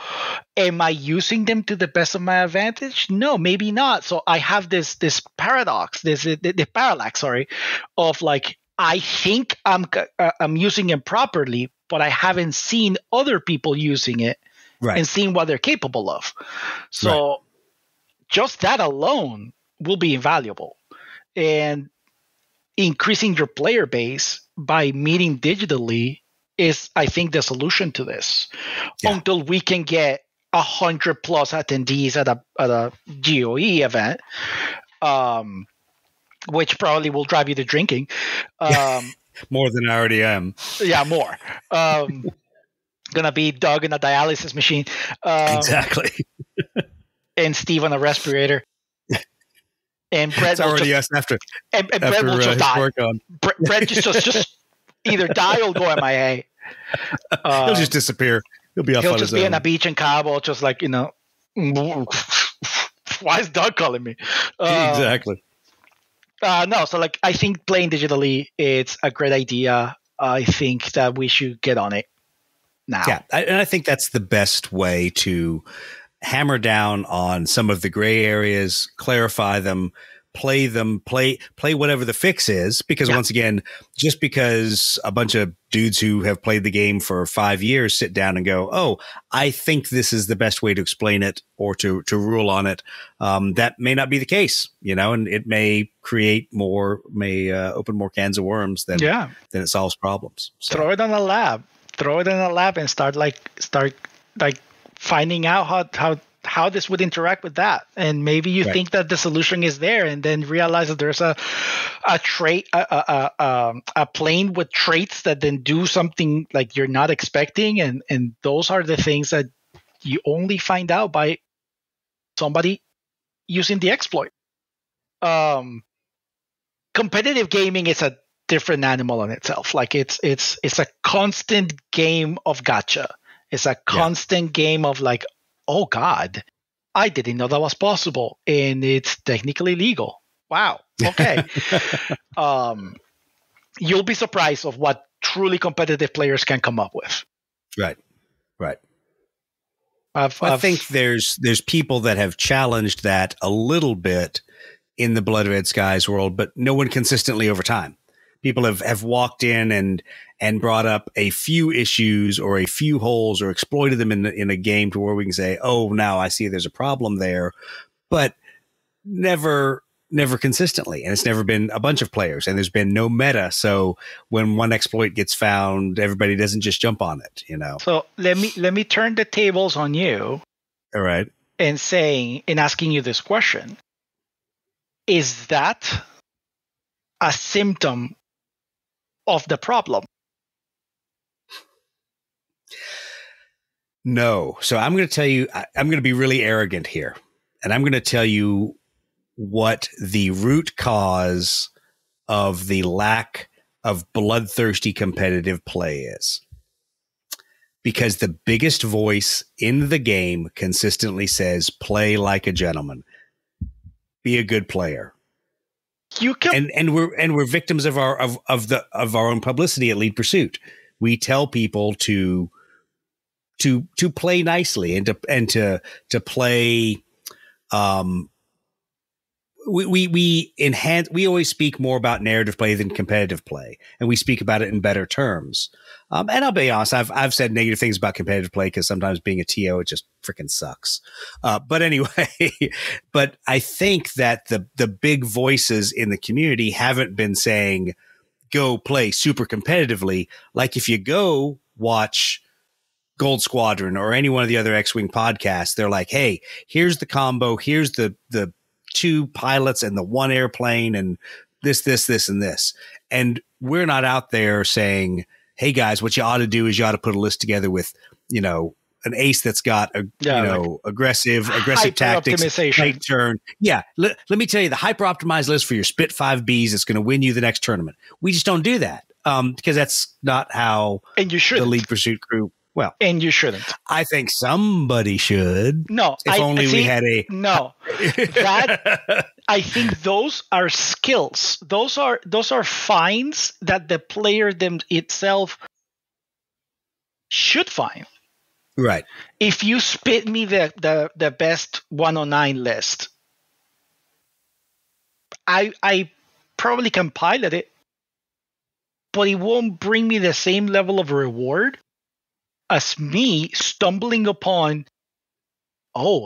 am I using them to the best of my advantage? No, maybe not. So I have this paradox, the parallax, sorry, of like, I think I'm using it properly, but I haven't seen other people using it Right. and seeing what they're capable of. So just that alone will be invaluable. And increasing your player base by meeting digitally is, I think, the solution to this. Yeah. Until we can get 100+ attendees at a GOE event, which probably will drive you to drinking. More than I already am. Yeah, more. Gonna be Doug in a dialysis machine. Exactly. And Steve on a respirator. And Brett It's already us after. and Brett will just die. Work on. Brett just either die or go MIA. He'll just disappear. He'll be off He'll on just his be own. on a beach in Cabo, just like, why is Doug calling me? Exactly. No, so like, I think playing digitally, it's a great idea. I think that we should get on it now. Yeah, and I think that's the best way to hammer down on some of the gray areas, clarify them, play whatever the fix is. Because once again, just because a bunch of dudes who have played the game for 5 years sit down and go, "Oh, I think this is the best way to explain it or to rule on it," that may not be the case, and it may create open more cans of worms than it solves problems. So. Throw it in a lab and start finding out how this would interact with that. And maybe you think that the solution is there, and then realize that there's a trait, a plane with traits that then do something like you're not expecting. And those are the things that you only find out by somebody using the exploit. Competitive gaming is a different animal in itself. Like it's a constant game of gotcha. It's a constant game of like, oh God, I didn't know that was possible, and it's technically legal. Wow. Okay. You'll be surprised of what truly competitive players can come up with. Right. I think there's people that have challenged that a little bit in the Blood Red Skies world, but no one consistently over time. People have walked in and brought up a few issues or a few holes or exploited them in a game to where we can say, "Oh, now I see there's a problem there," but never consistently. And it's never been a bunch of players, and there's been no meta. So when one exploit gets found, everybody doesn't just jump on it, So let me turn the tables on you. All right. And asking you this question: is that a symptom of the problem? No. So I'm going to tell you, I'm going to be really arrogant here, and I'm going to tell you what the root cause of the lack of bloodthirsty competitive play is. Because the biggest voice in the game consistently says, "Play like a gentleman. Be a good player." You can, and we're victims of our own publicity at Lead Pursuit. We tell people to play nicely and to play. We enhance. We always speak more about narrative play than competitive play, and we speak about it in better terms. And I'll be honest, I've said negative things about competitive play because sometimes being a TO, it just freaking sucks. But anyway, but I think that the big voices in the community haven't been saying, "Go play super competitively." Like if you go watch Gold Squadron or any one of the other X-Wing podcasts, they're like, "Hey, here's the combo. Here's the 2 pilots and the 1 airplane and this, and this." And we're not out there saying, "Hey guys, what you ought to do is you ought to put a list together with, an ace that's got aggressive hyper tactics, optimization. tight turn. Yeah, let me tell you, the hyper optimized list for your Spit 5Bs that's going to win you the next tournament. We just don't do that because that's not how And you shouldn't. the League Pursuit crew. Well, And you shouldn't. I think somebody should. No, if only we had a no. That I think those are skills. Those are finds that the player itself should find. right. If you spit me the best 109 list, I probably can pilot it, but it won't bring me the same level of reward as me stumbling upon,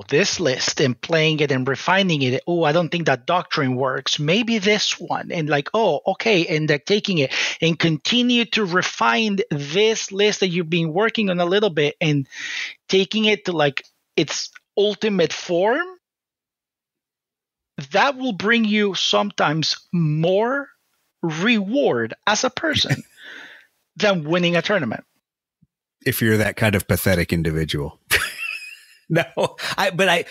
this list and playing it and refining it. Oh, I don't think that doctrine works. Maybe this one. And like, okay. And like taking it and continue to refine this list that you've been working on a little bit and taking it to like its ultimate form. That will bring you sometimes more reward as a person than winning a tournament. If you're that kind of pathetic individual. No, but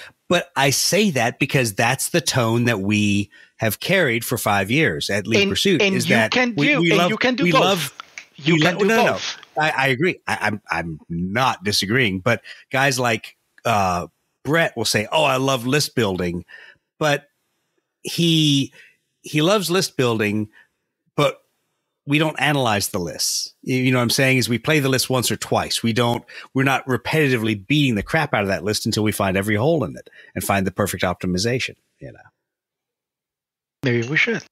I say that because that's the tone that we have carried for 5 years at League Pursuit. And is you that can do, we and love, you can do we both. Love, you can do no, both. No. I agree. I'm not disagreeing, but guys like Brett will say, "Oh, I love list building," but he loves list building, but we don't analyze the lists. You know what I'm saying? Is we play the list once or twice. We're not repetitively beating the crap out of that list until we find every hole in it and find the perfect optimization, you know. Maybe we should.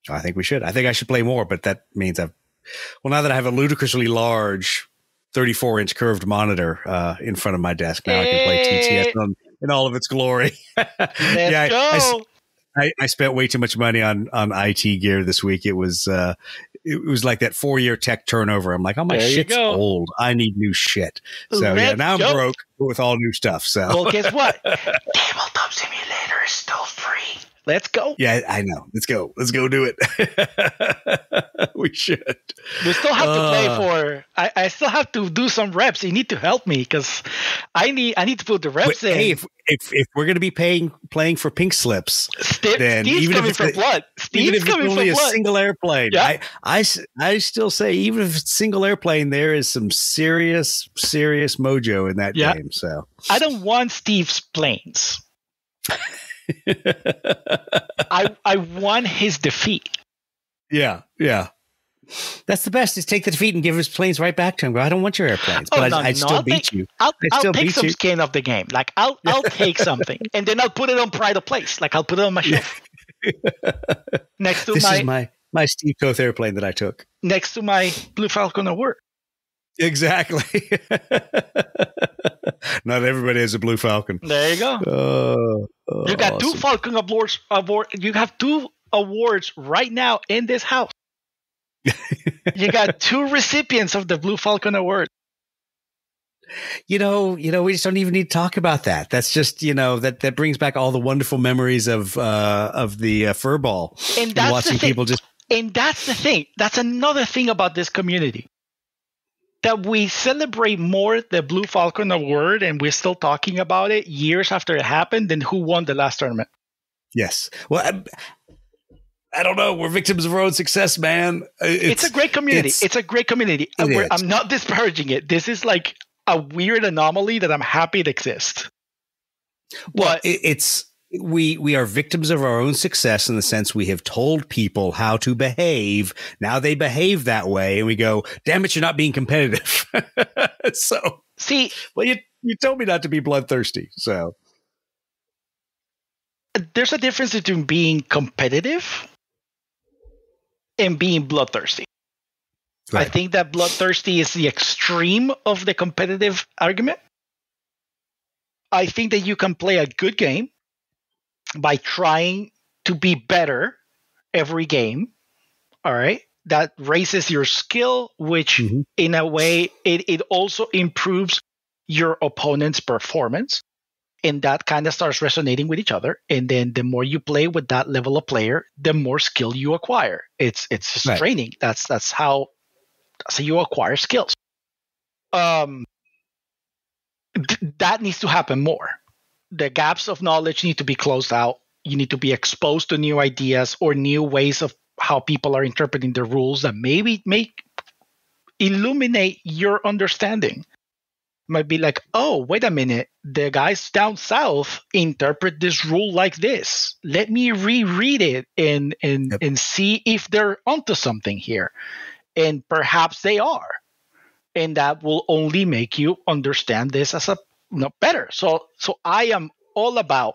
I think we should. I think I should play more, but that means now that I have a ludicrously large 34-inch curved monitor in front of my desk, now I can play TTS in all of its glory. Let's go. I spent way too much money on IT gear this week. It was like that 4-year tech turnover. I'm like, my shit's old. I need new shit. So now I'm broke with all new stuff. So well, guess what? Tabletop Simulator is still free. Let's go. Yeah, I know. Let's go. Let's go do it. We should. We still have to play for. I still have to do some reps. You need to help me because I need to put the reps in. Hey, if we're going to be playing for pink slips, then Steve's even coming if for blood. Steve's coming for blood. Only a single airplane. Yeah. I still say even if it's single airplane, there is some serious mojo in that game. So I don't want Steve's planes. I want his defeat. Yeah. That's the best. Is take the defeat and give his planes right back to him. I don't want your airplanes, but I'd still beat you. I'll take some skin of the game. Like I'll take something, and then I'll put it on pride of place. Like I'll put it on my shelf next to this is my Steve Toth airplane that I took next to my Blue Falcon Award. Exactly. Not everybody has a Blue Falcon. There you go. You got awesome. 2 Falcon awards. You have 2 awards right now in this house. You got 2 recipients of the Blue Falcon Award. We just don't even need to talk about that. That's just, that brings back all the wonderful memories of the furball. And that's watching the thing. people just. And that's the thing. That's another thing about this community. That we celebrate more the Blue Falcon Award, and we're still talking about it years after it happened, than who won the last tournament. Yes. Well, I don't know. We're victims of our own success, man. It's a great community. It's a great community. I'm not disparaging it. This is like a weird anomaly that I'm happy it exists. Well, we are victims of our own success in the sense we have told people how to behave. Now they behave that way, and we go, "Damn it, you're not being competitive." So, you told me not to be bloodthirsty. So, there's a difference between being competitive and being bloodthirsty. Right. I think that bloodthirsty is the extreme of the competitive argument. I think that you can play a good game by trying to be better every game. All right. That raises your skill, which in a way, it also improves your opponent's performance. And that kind of starts resonating with each other. And then the more you play with that level of player, the more skill you acquire. It's just training. That's how you acquire skills. that needs to happen more. The gaps of knowledge need to be closed out. You need to be exposed to new ideas or new ways of how people are interpreting the rules that maybe illuminate your understanding. Might be like, oh, wait a minute, the guys down south interpret this rule like this. Let me reread it and see if they're onto something here. And perhaps they are. And that will only make you understand this as better. So I am all about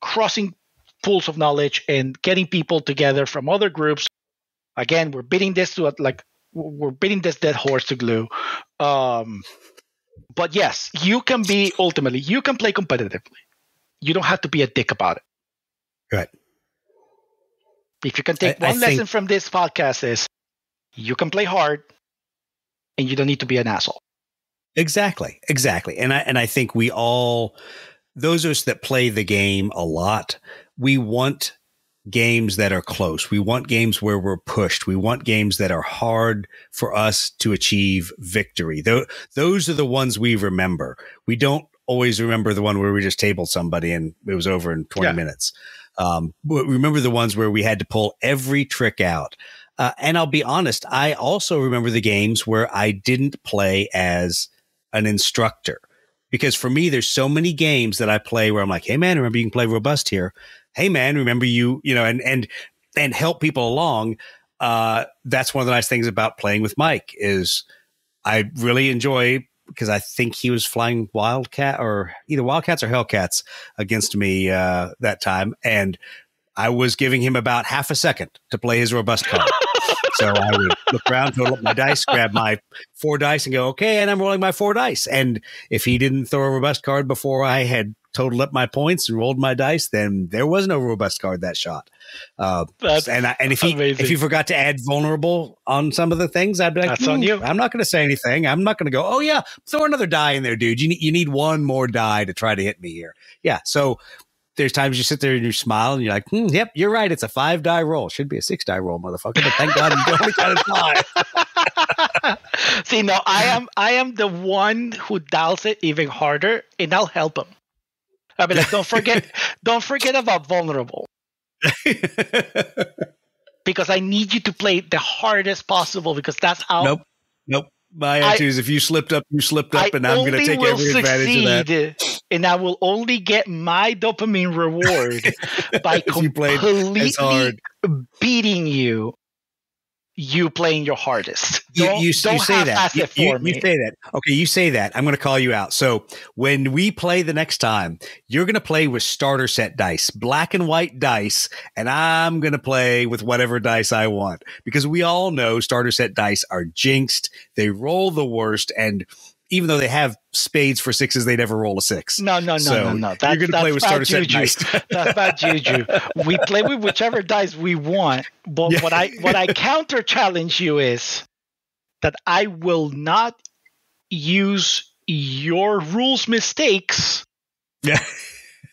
crossing pools of knowledge and getting people together from other groups. Again, we're beating this dead horse to glue. But yes, you can play competitively. You don't have to be a dick about it. Right. If you can take one lesson from this podcast is you can play hard and you don't need to be an asshole. Exactly. And I think we all, those of us that play the game a lot, we want games that are close. We want games where we're pushed. We want games that are hard for us to achieve victory. Those are the ones we remember. We don't always remember the one where we just tabled somebody and it was over in 20 minutes. But remember the ones where we had to pull every trick out. And I'll be honest, I also remember the games where I didn't play as an instructor. Because for me, there's so many games that I play where I'm like, hey, man, remember you can play robust here. Hey, man, remember and help people along. That's one of the nice things about playing with Mike is I really enjoy, because I think he was flying Wildcat or either Wildcats or Hellcats against me that time. And I was giving him about half a second to play his robust card. So I would look around, total up my dice, grab my 4 dice and go, okay, and I'm rolling my 4 dice. And if he didn't throw a robust card before I had totaled up my points and rolled my dice, then there was no robust card that shot. And if he forgot to add vulnerable on some of the things, I'd be like, that's on you. I'm not going to say anything. I'm not going to go, oh yeah, throw another die in there, dude. You need one more die to try to hit me here. Yeah. So there's times you sit there and you smile and you're like, yep, you're right. It's a 5-die roll. Should be a 6-die roll, motherfucker. But thank God you only got a 5. See, no, I am the one who dials it even harder, and I'll help him. I mean, like, don't forget about vulnerable. Because I need you to play the hardest possible, because that's how. Nope. My attitude is if you slipped up, and I'm going to take every advantage of that. And I will only get my dopamine reward by completely beating you playing your hardest. You say that. You say that. Okay, you say that. I'm going to call you out. So when we play the next time, you're going to play with starter set dice, black and white dice, and I'm going to play with whatever dice I want. Because we all know starter set dice are jinxed. They roll the worst, and even though they have spades for 6s, they never roll a 6. No. You're going to play with starter set dice. That's bad juju. We play with whichever dice we want. But what I counter challenge you is that I will not use your rules mistakes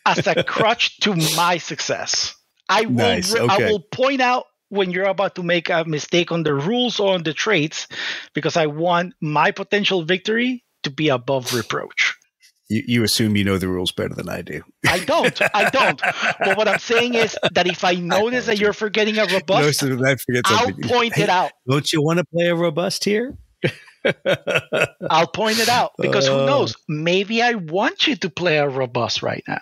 as a crutch to my success. I will point out when you're about to make a mistake on the rules or on the traits, because I want my potential victory to be above reproach. You assume you know the rules better than I do. I don't. But what I'm saying is that if I notice that you're forgetting a robust, I'll point it out. Don't you want to play a robust here? I'll point it out, because who knows? Maybe I want you to play a robust right now.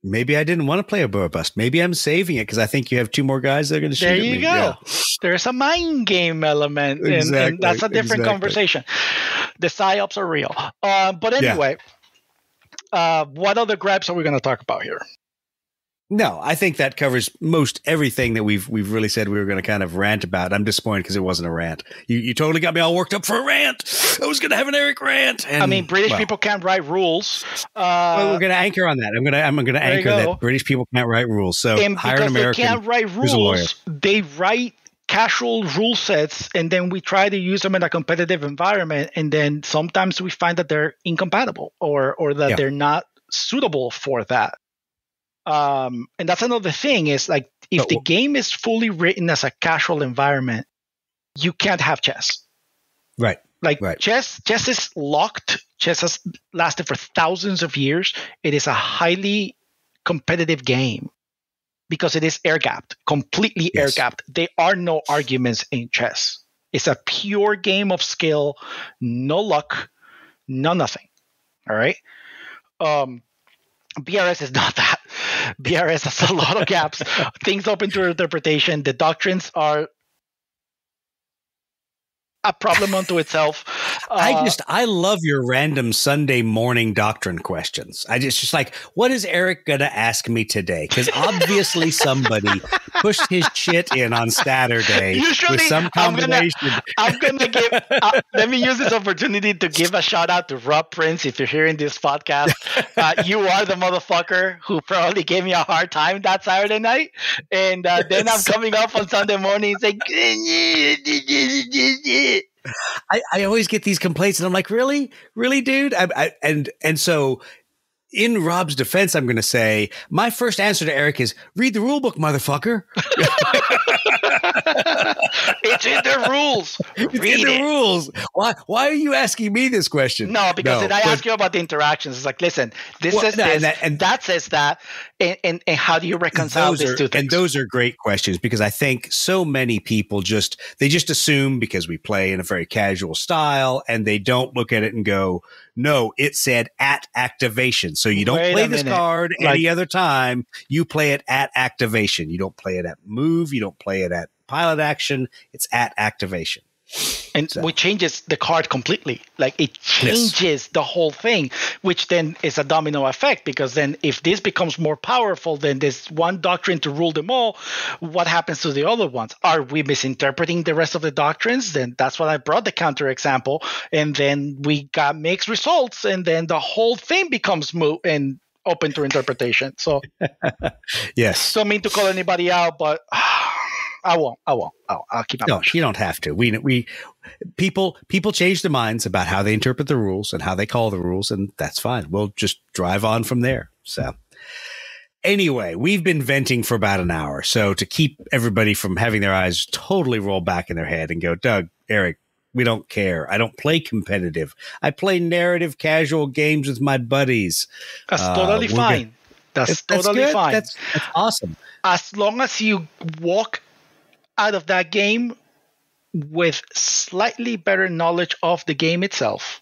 Maybe I didn't want to play a robust. Maybe I'm saving it because I think you have 2 more guys that are going to shoot at me. There you go. Yeah. There's a mind game element, and that's a different conversation. The psyops are real. But anyway, what other grabs are we going to talk about here? No, I think that covers most everything that we've really said we were going to kind of rant about. I'm disappointed because it wasn't a rant. You totally got me all worked up for a rant. I was going to have an Eric rant. And, I mean, British people can't write rules. Well, we're going to anchor on that. I'm going to anchor that British people can't write rules. So hire an American. They can't write rules. They write casual rule sets, and then we try to use them in a competitive environment, and then sometimes we find that they're incompatible or that they're not suitable for that. And that's another thing is like if the game is fully written as a casual environment, you can't have chess. Right. Like Right. chess is locked. Chess has lasted for thousands of years. It is a highly competitive game because it is air gapped, completely air Yes. gapped. There are no arguments in chess. It's a pure game of skill, no luck, no nothing. All right. BRS is not that. BRS has a lot of gaps. Things open to interpretation. The doctrines are a problem unto itself. I love your random Sunday morning doctrine questions. Just like, what is Eric going to ask me today? Because obviously somebody pushed his shit in on Saturday Usually, with some combination. I'm gonna give. Let me use this opportunity to give a shout out to Rob Prince. If you're hearing this podcast, you are the motherfucker who probably gave me a hard time that Saturday night, and then I'm coming up on Sunday morning saying. I always get these complaints, and I'm like, really, dude. And so, in Rob's defense, I'm going to say my first answer to Eric is read the rule book, motherfucker. It's in the rules. Read the rules. Why are you asking me this question? No, because I ask you about the interactions. It's like, listen, this says this, and that says that, and how do you reconcile these two things? And those are great questions because I think so many people just assume because we play in a very casual style and they don't look at it and go, no, it said at activation. So you don't play this card any other time. You play it at activation. You don't play it at move. You don't play it at pilot action. It's at activation. And which changes the card completely. Like it changes the whole thing, which then is a domino effect because then if this becomes more powerful than this one doctrine to rule them all, what happens to the other ones? Are we misinterpreting the rest of the doctrines? Then that's what I brought the counter example. And then we got mixed results and then the whole thing becomes moot and open to interpretation. So yes. Don't mean to call anybody out, but I won't. I'll keep my No, mouth. you don't have to. People change their minds about how they interpret the rules and how they call the rules, and that's fine. We'll just drive on from there. So anyway, we've been venting for about an hour. So to keep everybody from having their eyes totally roll back in their head and go, Doug, Eric, we don't care. I don't play competitive. I play narrative casual games with my buddies. That's totally fine. That's totally fine. That's awesome. As long as you walk out of that game with slightly better knowledge of the game itself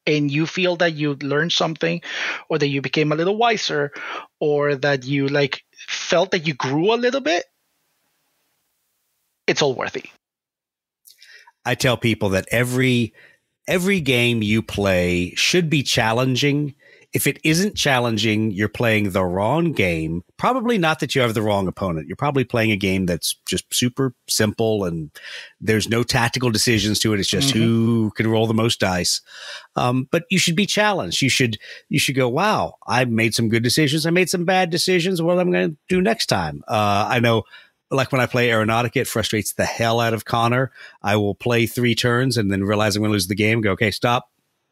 and you feel that you learned something or that you became a little wiser or that you like felt that you grew a little bit, it's all worthy. I tell people that every game you play should be challenging. If it isn't challenging, you're playing the wrong game. Probably not that you have the wrong opponent. You're probably playing a game that's just super simple and there's no tactical decisions to it. It's just who can roll the most dice. But you should be challenged. You should go, wow, I made some good decisions. I made some bad decisions. What am I going to do next time? I know, like when I play Aeronautica, it frustrates the hell out of Connor. I will play 3 turns and then realize I'm going to lose the game. Go, okay, stop.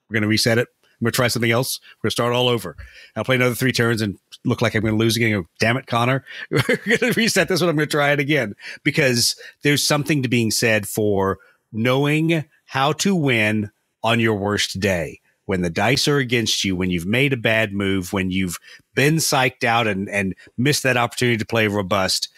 We're going to reset it. I'm going to try something else. We're going to start all over. I'll play another 3 turns and look like I'm going to lose again. Go, damn it, Connor. We're going to reset this one. I'm going to try it again. Because there's something to being said for knowing how to win on your worst day. When the dice are against you, when you've made a bad move, when you've been psyched out and missed that opportunity to play robust,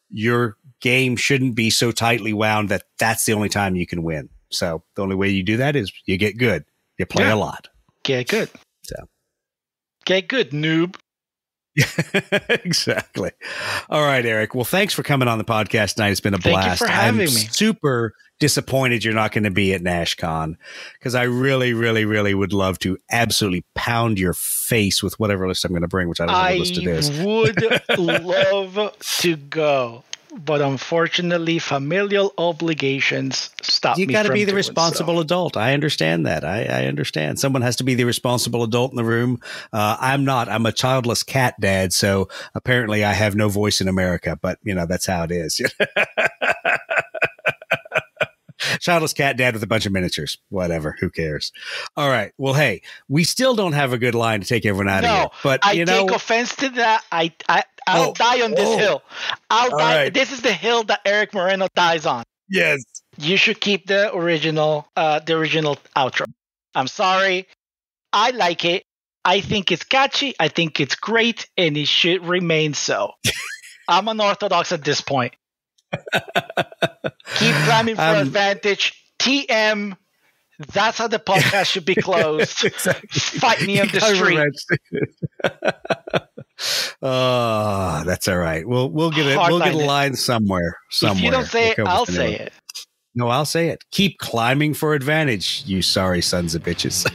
your game shouldn't be so tightly wound that that's the only time you can win. So the only way you do that is you get good. You play a lot. Get good. So get good, noob. Exactly. All right, Eric. Well, thanks for coming on the podcast tonight. It's been a blast. Thank you for having me. Super disappointed you're not going to be at NashCon because I really, really, really would love to absolutely pound your face with whatever list I'm going to bring, which I don't know what list it is. I would love to go, but unfortunately, familial obligations stop me. You got to be the doing responsible adult. I understand that. I understand. Someone has to be the responsible adult in the room. I'm not. I'm a childless cat dad, so apparently I have no voice in America. But you know that's how it is. Childless cat dad with a bunch of miniatures. Whatever. Who cares? All right. Well, hey, we still don't have a good line to take everyone out of here. But I take offense to that. I'll die on this hill. I'll die. Right. This is the hill that Eric Moreno dies on. Yes. you should keep the original outro. I'm sorry. I like it. I think it's catchy. I think it's great, and it should remain so. I'm unorthodox at this point. Keep climbing for advantage. TM. That's how the podcast should be closed. Exactly. Fight me on the street. Oh, that's all right. We'll get it. We'll get a line somewhere. If you don't say it, I'll say it. No, I'll say it. Keep climbing for advantage, you sorry sons of bitches.